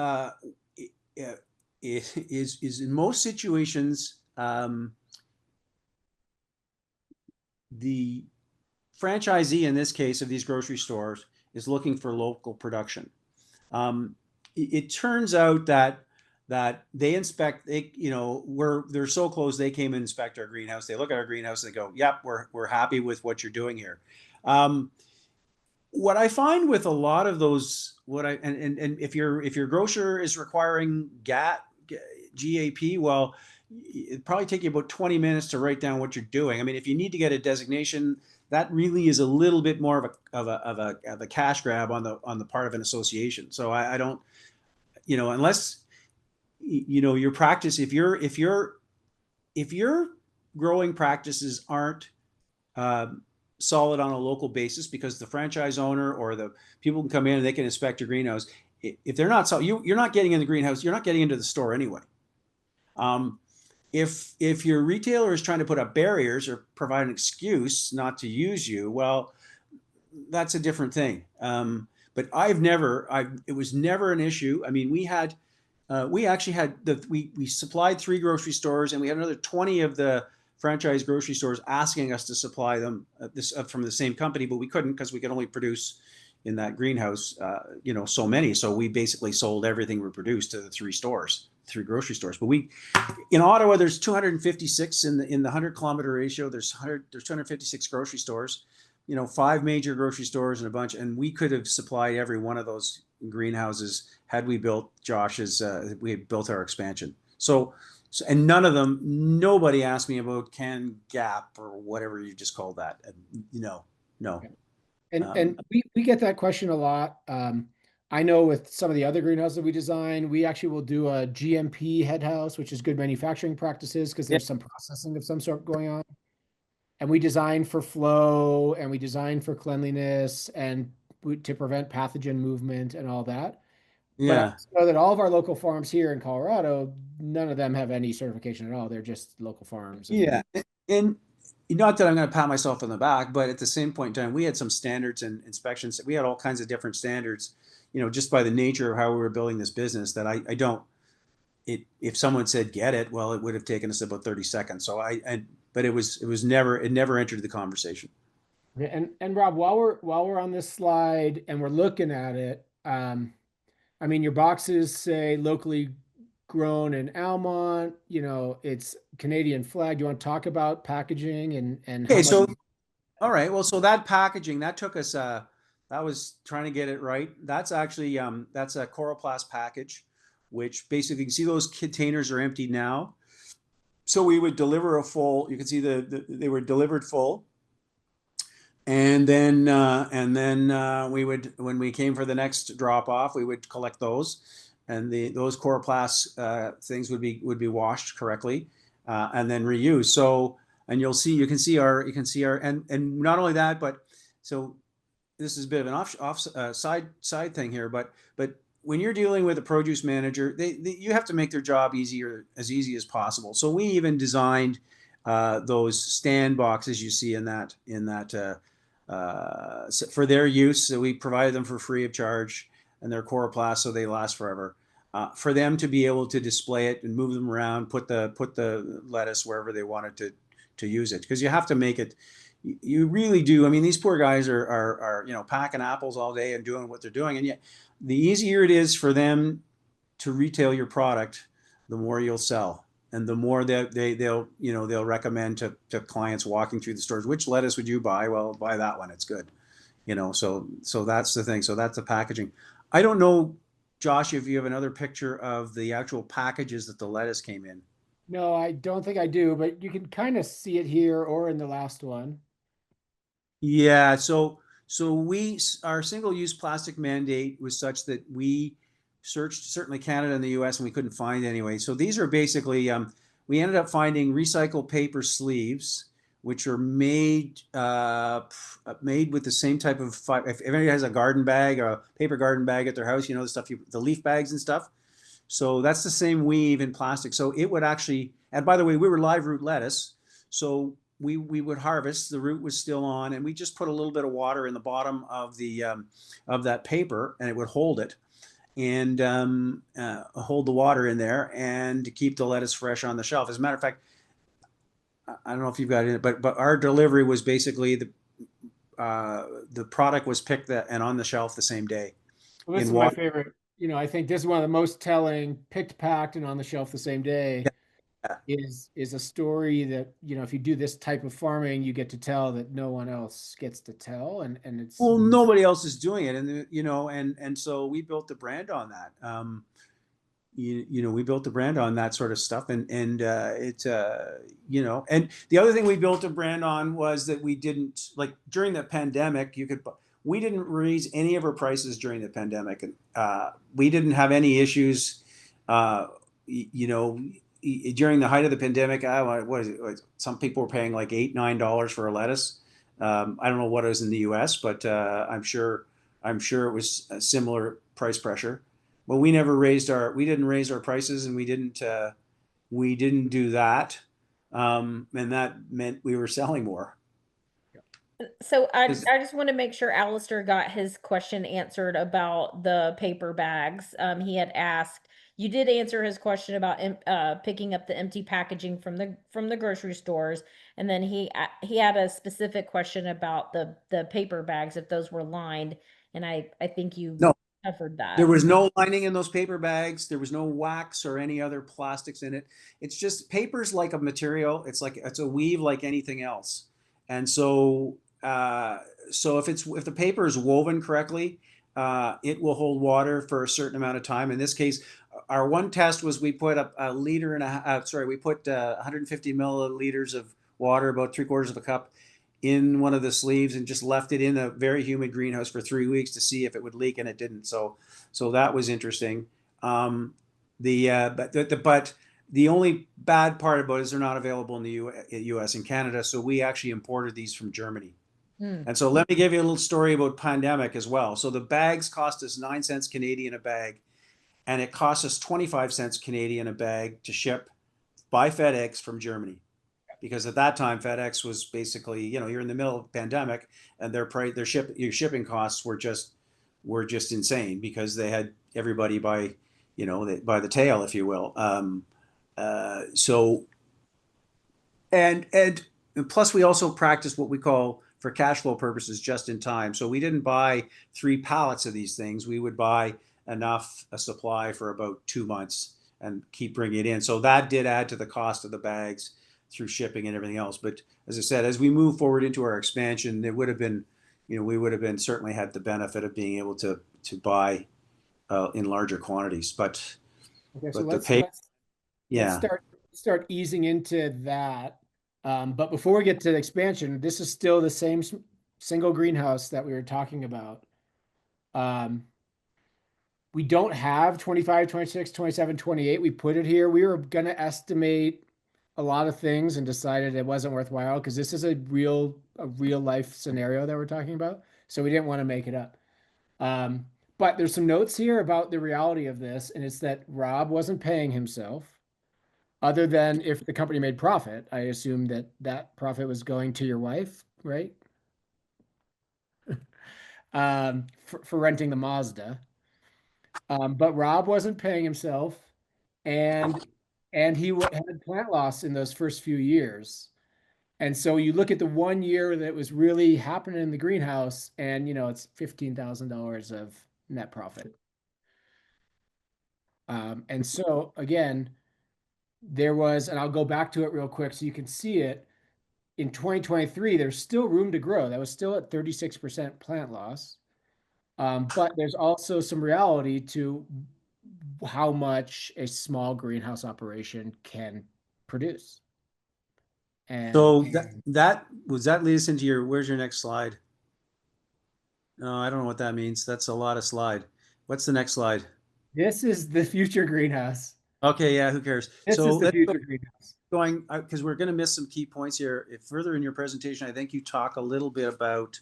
is in most situations, the franchisee in this case of these grocery stores is looking for local production. It turns out that they inspect, they're so close, they came and inspect our greenhouse. They look at our greenhouse and they go, yep, we're happy with what you're doing here. What I find with a lot of those, and if your grocer is requiring GAP, well, it'd probably take you about 20 minutes to write down what you're doing. I mean, if you need to get a designation, that really is a little bit more of a cash grab on the part of an association. So I don't, unless your practice, if your growing practices aren't solid on a local basis, because the franchise owner or the people can come in and they can inspect your greenhouse. If they're not solid, you're not getting in the greenhouse. You're not getting into the store anyway. If your retailer is trying to put up barriers or provide an excuse not to use you, well, that's a different thing. But it was never an issue. I mean, we actually had we supplied 3 grocery stores, and we had another 20 of the franchise grocery stores asking us to supply them from the same company, but we couldn't because we could only produce in that greenhouse, so many. So we basically sold everything we produced to the 3 grocery stores. But in Ottawa, there's 256 in the 100-kilometer ratio. There's 256 grocery stores, 5 major grocery stores and a bunch. And we could have supplied every one of those greenhouses had we built we had built our expansion. And none of them, nobody asked me about GAP or whatever you just called that. No. And we get that question a lot. I know with some of the other greenhouses we design, we actually will do a GMP head house, which is good manufacturing practices, because there's some processing of some sort going on. And we design for flow, and we design for cleanliness and to prevent pathogen movement and all that. Yeah. But I know that all of our local farms here in Colorado, none of them have any certification at all. They're just local farms. Yeah. And not that I'm going to pat myself on the back, but at the same point in time, we had some standards and inspections. We had all kinds of different standards, just by the nature of how we were building this business, that I don't, if someone said, get it, well, it would have taken us about 30 seconds. So but it never entered the conversation. And Rob, while we're on this slide and we're looking at it, I mean, your boxes say locally grown in Almont, it's Canadian flag. Do you want to talk about packaging and Okay, how much? All right. Well, so that packaging, that took us, that was trying to get it right. That's actually, that's a Coroplast package, which basically, you can see those containers are empty now. So we would deliver a full, you can see they were delivered full. And then we would, when we came for the next drop off, we would collect those, and those Coroplast things would be washed correctly, and then reused. So, and you can see our, and not only that, but so this is a bit of an side thing here, but when you're dealing with a produce manager, you have to make their job as easy as possible. So we even designed those stand boxes you see in that for their use. So we provided them for free of charge, and they're coroplast, so they last forever. For them to be able to display it and move them around, put the lettuce wherever they wanted to use it, because you have to make it. You really do. I mean, these poor guys are packing apples all day and doing what they're doing, and yet the easier it is for them to retail your product, the more you'll sell, and the more that they'll recommend to clients walking through the stores. Which lettuce would you buy? Well, buy that one. It's good. So that's the thing. So that's the packaging. I don't know, Josh, if you have another picture of the actual packages that the lettuce came in. No, I don't think I do, but you can kind of see it here or in the last one. Yeah, so our single-use plastic mandate was such that we searched certainly Canada and the US, and we couldn't find anyway. So these are basically we ended up finding recycled paper sleeves, which are made with the same type of if anybody has a garden bag, a paper garden bag at their house, the stuff the leaf bags and stuff. So that's the same weave in plastic. So it would actually, and by the way, we were live root lettuce, so we would harvest, the root was still on, and we just put a little bit of water in the bottom of the of that paper, and it would hold it and hold the water in there and to keep the lettuce fresh on the shelf. As a matter of fact, I don't know if you've got it, but our delivery was basically the product was picked and on the shelf the same day. Well, this is my favorite. I think this is one of the most telling, picked, packed, and on the shelf the same day. Is a story that, if you do this type of farming, you get to tell that no one else gets to tell, and it's well, nobody else is doing it, and so we built the brand on that. We built the brand on that sort of stuff, and and the other thing we built a brand on was that we didn't, like, during the pandemic, we didn't raise any of our prices during the pandemic, and we didn't have any issues. During the height of the pandemic, what is it? Some people were paying like $8-9 for a lettuce. I don't know what it was in the U.S., but I'm sure it was a similar price pressure. But we didn't raise our prices, and we didn't do that, and that meant we were selling more. So I just want to make sure Alistair got his question answered about the paper bags. He had asked, you did answer his question about picking up the empty packaging from the grocery stores, and then he had a specific question about the paper bags, if those were lined, and I think you No, covered that. there was no lining in those paper bags. There was no wax or any other plastics in it. It's just paper's like a material. It's a weave like anything else, and so if the paper is woven correctly, it will hold water for a certain amount of time. In this case, our one test was we put a liter and we put 150 milliliters of water, about 3/4 of a cup, in one of the sleeves, and just left it in a very humid greenhouse for 3 weeks to see if it would leak, and it didn't. So that was interesting. But the only bad part about it is they're not available in the U.S. and Canada. So we actually imported these from Germany. And so let me give you a little story about pandemic as well. So the bags cost us 9 cents Canadian a bag, and it cost us 25 cents Canadian a bag to ship by FedEx from Germany. Because at that time, FedEx was basically, you're in the middle of a pandemic, and your shipping costs were just insane, because they had everybody by the tail, if you will. And plus we also practiced what we call, for cash flow purposes, just in time. So we didn't buy 3 pallets of these things. We would buy a supply for about 2 months and keep bringing it in. So that did add to the cost of the bags through shipping and everything else. But as I said, as we move forward into our expansion, we would have been certainly had the benefit of being able to buy in larger quantities. But okay, so let's start easing into that. But before we get to the expansion, this is still the same single greenhouse that we were talking about. We don't have 25, 26, 27, 28. We put it here. We were going to estimate a lot of things and decided it wasn't worthwhile, because this is a real life scenario that we're talking about. So we didn't want to make it up. But there's some notes here about the reality of this, and it's that Rob wasn't paying himself, other than if the company made profit. I assume that that profit was going to your wife, right? For renting the Mazda. But Rob wasn't paying himself, and he had plant loss in those first few years. And so you look at the 1 year that was really happening in the greenhouse, and it's $15,000 of net profit. And so again, there was, and I'll go back to it real quick so you can see it. In 2023, there's still room to grow. That was still at 36% plant loss. But there's also some reality to how much a small greenhouse operation can produce. And So that lead us into where's your next slide? No, I don't know what that means. That's a lot of slide. What's the next slide? this is the future greenhouse. Okay, yeah, who cares? This So is the let's future greenhouse. going because we're going to miss some key points here. If further in your presentation, I think you talk a little bit about.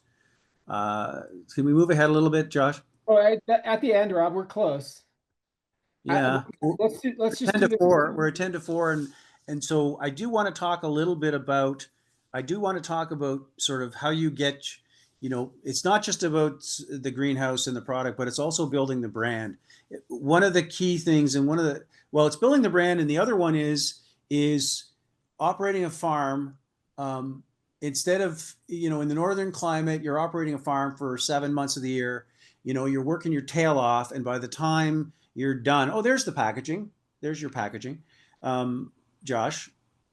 Can we move ahead a little bit, Josh? Oh, at the end, Rob, we're close. Yeah. Let's just 10 do to this. 4. We're at 10 to 4, and so I do want to talk a little bit about. I do want to talk about sort of how you get. It's not just about the greenhouse and the product, but it's also building the brand. One of the key things, and it's building the brand, and the other one is operating a farm. Instead of in the northern climate, you're operating a farm for 7 months of the year. You're working your tail off, and by the time you're done, oh, there's the packaging. There's your packaging, Josh.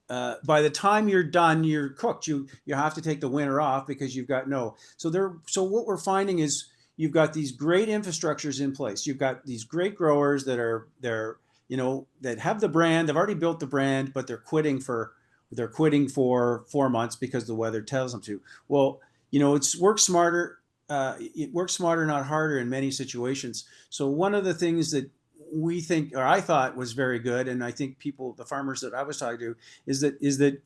By the time you're done, you're cooked. You have to take the winter off because you've got no. So what we're finding is you've got these great infrastructures in place. You've got these great growers that that have the brand. They've already built the brand, but they're quitting for 4 months because the weather tells them to. Well, it's work smarter. It works smarter, not harder in many situations. So one of the things that we think, or I thought was very good, and I think the farmers that I was talking to, is that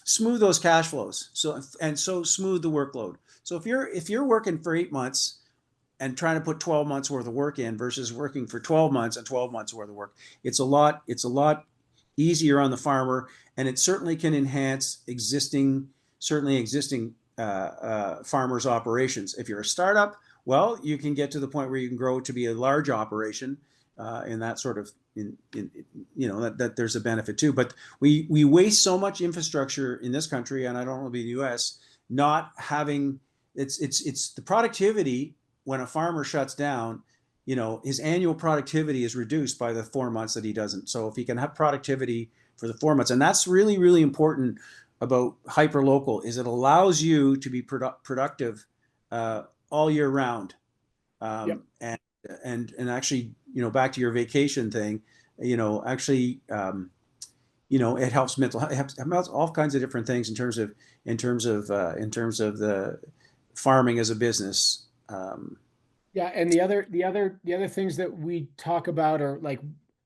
smooth those cash flows. So smooth the workload. So if you're working for 8 months and trying to put 12 months worth of work in versus working for 12 months and 12 months worth of work, it's a lot easier on the farmer, and it certainly can enhance existing farmers' operations. If you're a startup, well, you can get to the point where you can grow to be a large operation, and that sort of that there's a benefit too. But we waste so much infrastructure in this country, and I don't want to be the U.S. not having it's the productivity when a farmer shuts down. His annual productivity is reduced by the 4 months that he doesn't. So if he can have productivity for the 4 months, and that's really, really important about hyperlocal, is it allows you to be productive all year round. Yep. And actually, back to your vacation thing, actually, it helps it helps all kinds of different things in terms of the farming as a business. Yeah, and the other things that we talk about are like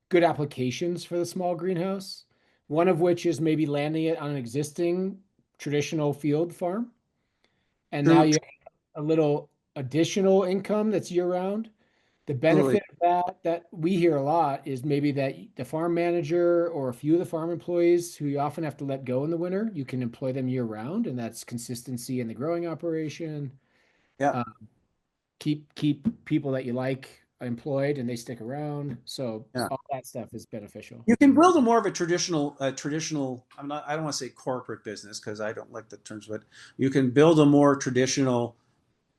good applications for the small greenhouse. One of which is maybe landing it on an existing traditional field farm, and now True. you have a little additional income that's year round. The Absolutely. benefit of that we hear a lot is maybe that the farm manager or a few of the farm employees who you often have to let go in the winter, you can employ them year round, and that's consistency in the growing operation. Yeah. Keep people that you like employed and they stick around. So Yeah. all that stuff is beneficial. You can build a more of a traditional. I don't want to say corporate business because I don't like the terms, but you can build a more traditional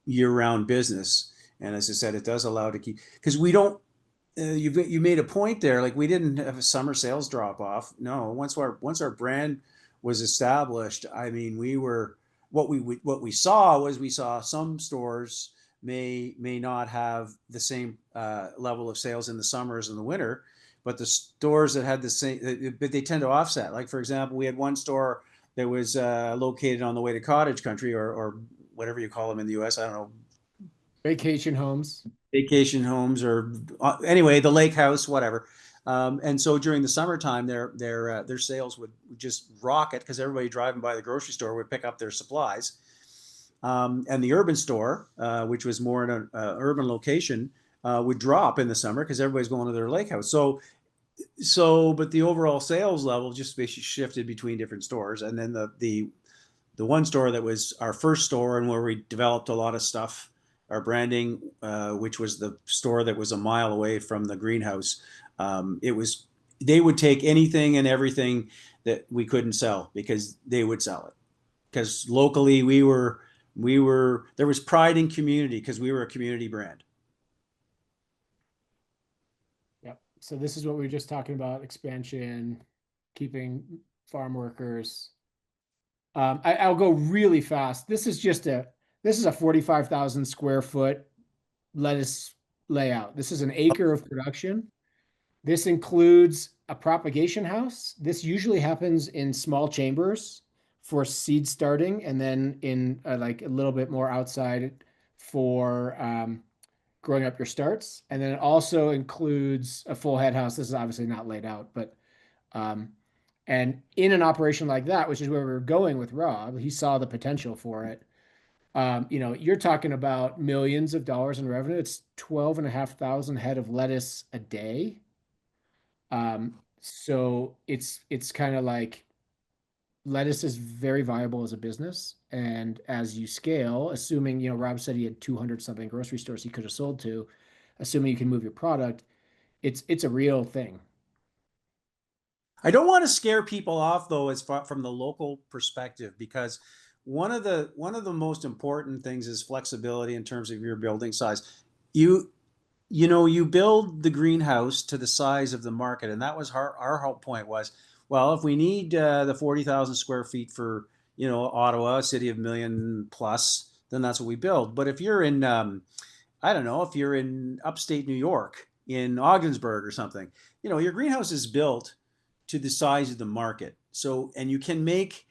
year-round business. And as I said, it does allow to keep, because we don't. You made a point there. Like, we didn't have a summer sales drop off. No, once our brand was established, I mean, what we saw some stores may not have the same level of sales in the summers and the winter, but the stores that had the same, but they tend to offset. Like, for example, we had one store that was located on the way to cottage country, or whatever you call them in the U.S. I don't know, Vacation homes. vacation homes, or anyway, the lake house, whatever. And so during the summertime, their sales would just rocket because everybody driving by the grocery store would pick up their supplies. and the urban store, which was more in an urban location, would drop in the summer because everybody's going to their lake house. But the overall sales level just basically shifted between different stores. And then the one store that was our first store and where we developed a lot of stuff, our branding, which was the store that was a mile away from the greenhouse, they would take anything and everything that we couldn't sell because they would sell it. Because locally there was pride in community because we were a community brand. Yep. So this is what we were just talking about: expansion, keeping farm workers. I'll go really fast. This is a 45,000 square foot lettuce layout. This is an acre of production. This includes a propagation house. This usually happens in small chambers for seed starting, and then in like a little bit more outside for growing up your starts. And then it also includes a full head house. This is obviously not laid out, but and in an operation like that, which is where we were going with Rob, he saw the potential for it. You're talking about millions of dollars in revenue. It's 12,500 head of lettuce a day. So it's kind of like lettuce is very viable as a business. And as you scale, assuming, Rob said he had 200 something grocery stores he could have sold to, assuming you can move your product, it's a real thing. I don't want to scare people off though, as far from the local perspective, because one of the most important things is flexibility in terms of your building size. You build the greenhouse to the size of the market, and that was our whole point was, well, if we need the 40,000 square feet for Ottawa, a city of million plus, then that's what we build. But if you're in I don't know, if you're in upstate New York, in Ogdensburg or something, your greenhouse is built to the size of the market. So, and you can make,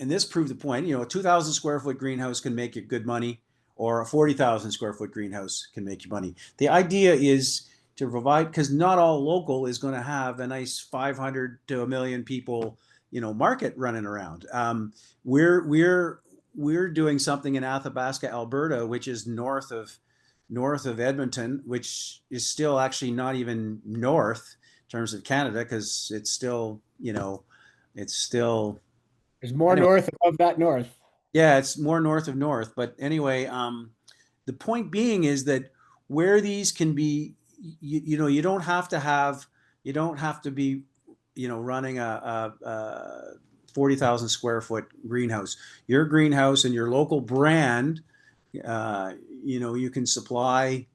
and this proved the point, a 2,000 square foot greenhouse can make you good money, or a 40,000 square foot greenhouse can make you money. The idea is to provide, because not all local is going to have a nice 500 to a million people, market running around. We're doing something in Athabasca, Alberta, which is north of Edmonton, which is still actually not even north in terms of Canada, because it's still, There's more north above that north. Yeah, it's more north of north. But anyway, the point being is that where these can be, you don't have to be, running a 40,000 square foot greenhouse. Your greenhouse and your local brand, you can supply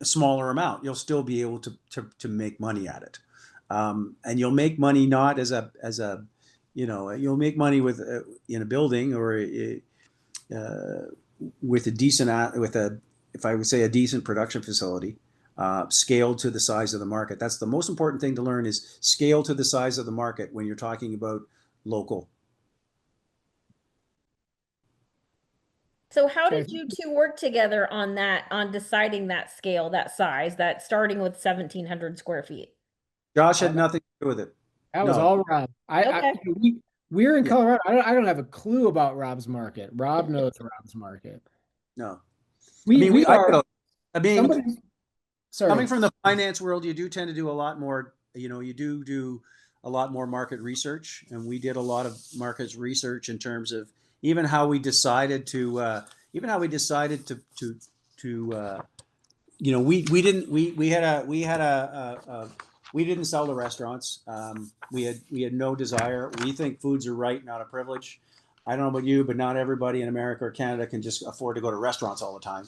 a smaller amount. You'll still be able to make money at it, and you'll make money not as a you'll make money with in a building or with a decent if I would say a decent production facility, scaled to the size of the market. That's the most important thing to learn, is scale to the size of the market when you're talking about local. So how did you two work together on that, on deciding that scale, that size, that starting with 1,700 square feet? Josh had nothing to do with it. That was all Rob. Okay. We're in Colorado. I don't have a clue about Rob's market. Rob knows Rob's market. No. Sorry. Coming from the finance world, you do tend to do a lot more, you do a lot more market research, and we did a lot of market research in terms of even how we decided to we didn't sell to restaurants. We had no desire. We think foods are right, not a privilege. I don't know about you, but not everybody in America or Canada can just afford to go to restaurants all the time.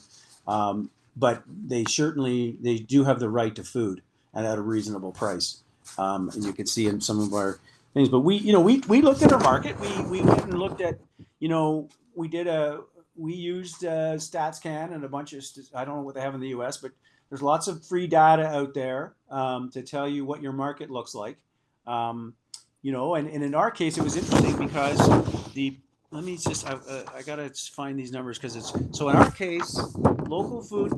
But they do have the right to food and at a reasonable price. And you can see in some of our things. But we looked at our market. We went and looked at, we used StatsCan and a bunch of, I don't know what they have in the US, but there's lots of free data out there to tell you what your market looks like. And in our case, it was interesting because I gotta find these numbers because so in our case, local food,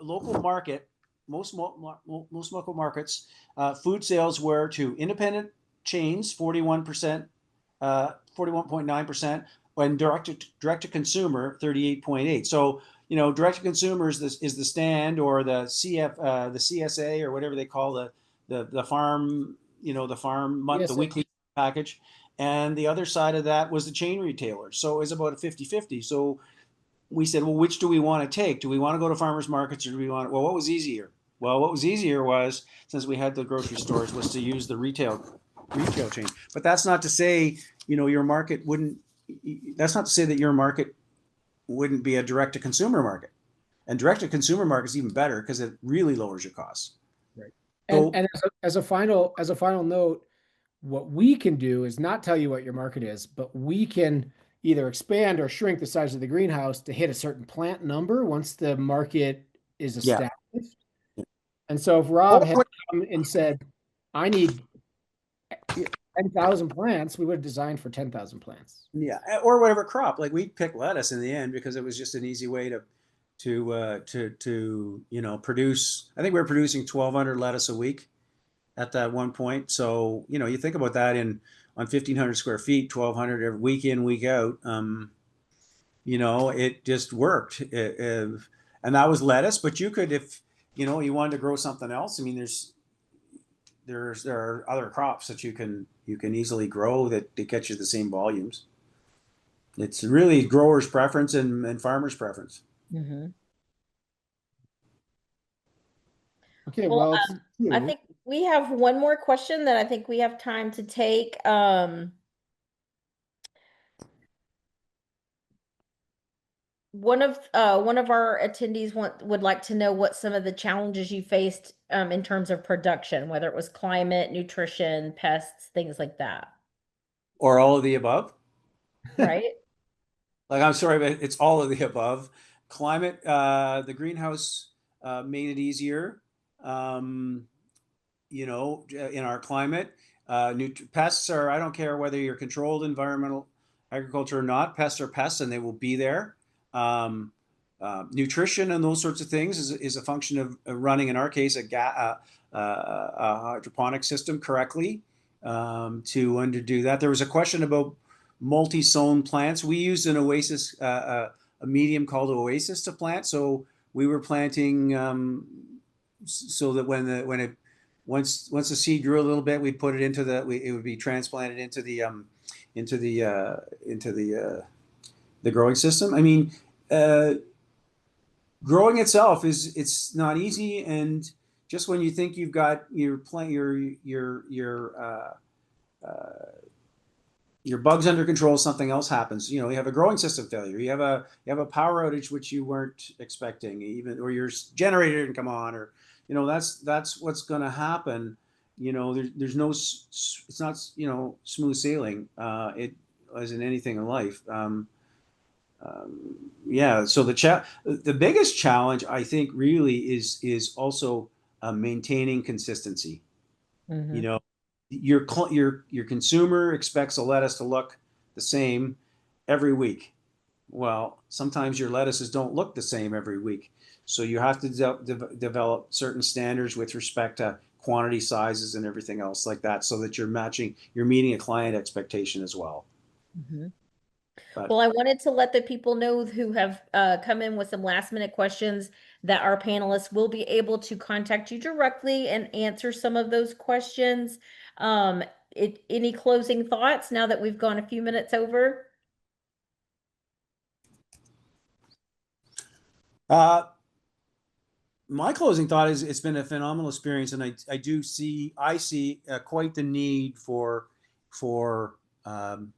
local market, most local markets, food sales were to independent chains, 41%, 41.9%, when direct to consumer 38.8. So, direct to consumer is the stand or the the CSA or whatever they call the farm, the farm month, the Yes. weekly package. And the other side of that was the chain retailer. So it was about a 50-50. So we said, well, which do we want to take? Do we want to go to farmers markets or do we want, well, what was easier? Well, what was easier was, since we had the grocery stores, was to use the retail chain. But that's not to say, your market wouldn't, that's not to say that your market wouldn't be a direct to consumer market. And direct to consumer market is even better because it really lowers your costs. Right. So, And as a final note, what we can do is not tell you what your market is, but we can either expand or shrink the size of the greenhouse to hit a certain plant number once the market is yeah. established. And so if Rob had come and said, I need 10,000 plants, we would have designed for 10,000 plants. Yeah, or whatever crop. Like we picked lettuce in the end because it was just an easy way to produce. I think we were producing 1,200 lettuce a week at that one point. So you think about that on 1,500 square feet, 1,200 every week in, week out. It just worked. And that was lettuce. But you could, if you wanted to grow something else. I mean, there are other crops that you can easily grow that get you the same volumes. It's really growers' preference and farmers' preference. Mm-hmm. Okay, Well, well, I think we have one more question that I think we have time to take. One of our attendees would like to know what some of the challenges you faced in terms of production, whether it was climate, nutrition, pests, things like that. Or all of the above. Right? Like, I'm sorry, but it's all of the above. Climate, the greenhouse made it easier. In our climate, pests are, I don't care whether you're controlled environmental agriculture or not, pests are pests and they will be there. Nutrition and those sorts of things is a function of running, in our case, a hydroponic system correctly to do that. There was a question about multi-sown plants. We used an Oasis, a medium called Oasis to plant. So we were planting so that once the seed grew a little bit, we put it into it would be transplanted into the growing system. I mean, growing itself it's not easy, and just when you think you've got your bugs under control, something else happens. You have a growing system failure. You have a power outage which you weren't expecting, or your generator didn't come on, or that's what's going to happen. There's no, it's not smooth sailing. It as in anything in life. Yeah. So the biggest challenge, I think, really is also maintaining consistency. Mm-hmm. Your consumer expects a lettuce to look the same every week. Well, sometimes your lettuces don't look the same every week. So you have to develop certain standards with respect to quantity, sizes, and everything else like that, so that you're meeting a client expectation as well. Mm-hmm. But Well, I wanted to let the people know who have come in with some last minute questions that our panelists will be able to contact you directly and answer some of those questions. Any closing thoughts now that we've gone a few minutes over? My closing thought is it's been a phenomenal experience, and I see quite the need for um,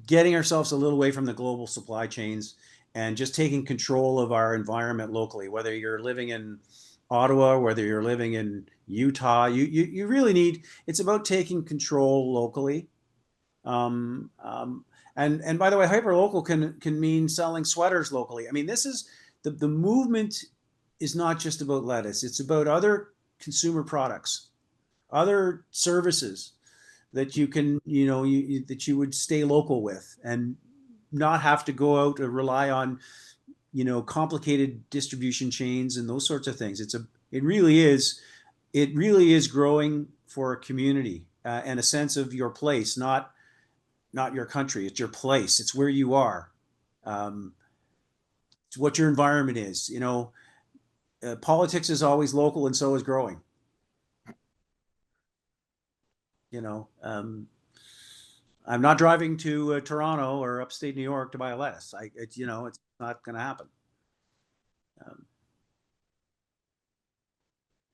getting ourselves a little away from the global supply chains and just taking control of our environment locally. Whether you're living in Ottawa, whether you're living in Utah, you really need. It's about taking control locally. Um, um, and by the way, hyperlocal can mean selling sweaters locally. I mean, this is the movement is not just about lettuce. It's about other consumer products, other services that you can, that you would stay local with and not have to go out or rely on, complicated distribution chains and those sorts of things. It really is growing for a community and a sense of your place, not not your country. It's your place. It's where you are. It's what your environment is. You know, politics is always local, and so is growing. You know, I'm not driving to Toronto or upstate New York to buy a lettuce. It's not going to happen.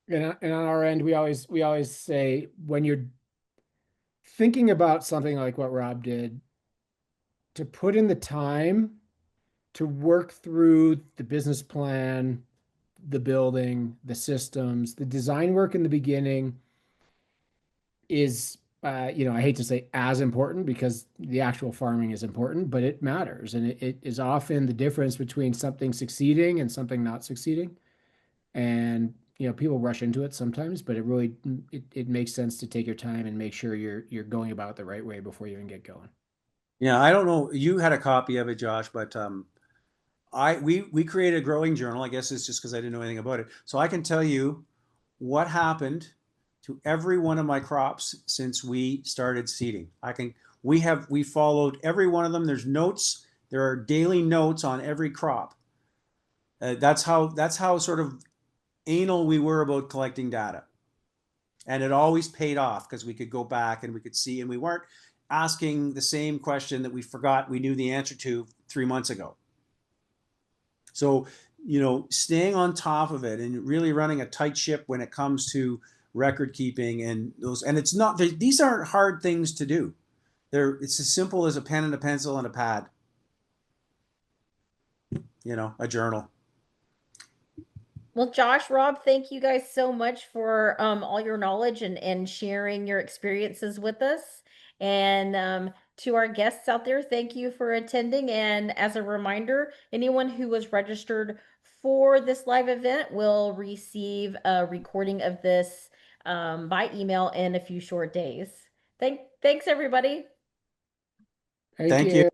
And on our end, we always say, when you're thinking about something like what Rob did, to put in the time to work through the business plan, the building, the systems, the design work in the beginning is, I hate to say as important, because the actual farming is important, but it matters. And it is often the difference between something succeeding and something not succeeding. And, people rush into it sometimes, but it makes sense to take your time and make sure you're going about it the right way before you even get going. Yeah, I don't know. You had a copy of it, Josh, but we created a growing journal. I guess it's just because I didn't know anything about it. So I can tell you what happened to every one of my crops since we started seeding. We followed every one of them. There's notes. There are daily notes on every crop. That's how sort of anal we were about collecting data. And it always paid off because we could go back and we could see, and we weren't asking the same question that we forgot we knew the answer to 3 months ago. So, staying on top of it and really running a tight ship when it comes to record keeping and it's not, these aren't hard things to do. It's as simple as a pen and a pencil and a pad, a journal. Well, Josh, Rob, thank you guys so much for all your knowledge and sharing your experiences with us. And to our guests out there, thank you for attending. And as a reminder, anyone who was registered for this live event will receive a recording of this by email in a few short days. Thanks, everybody. Thank Thank you. you.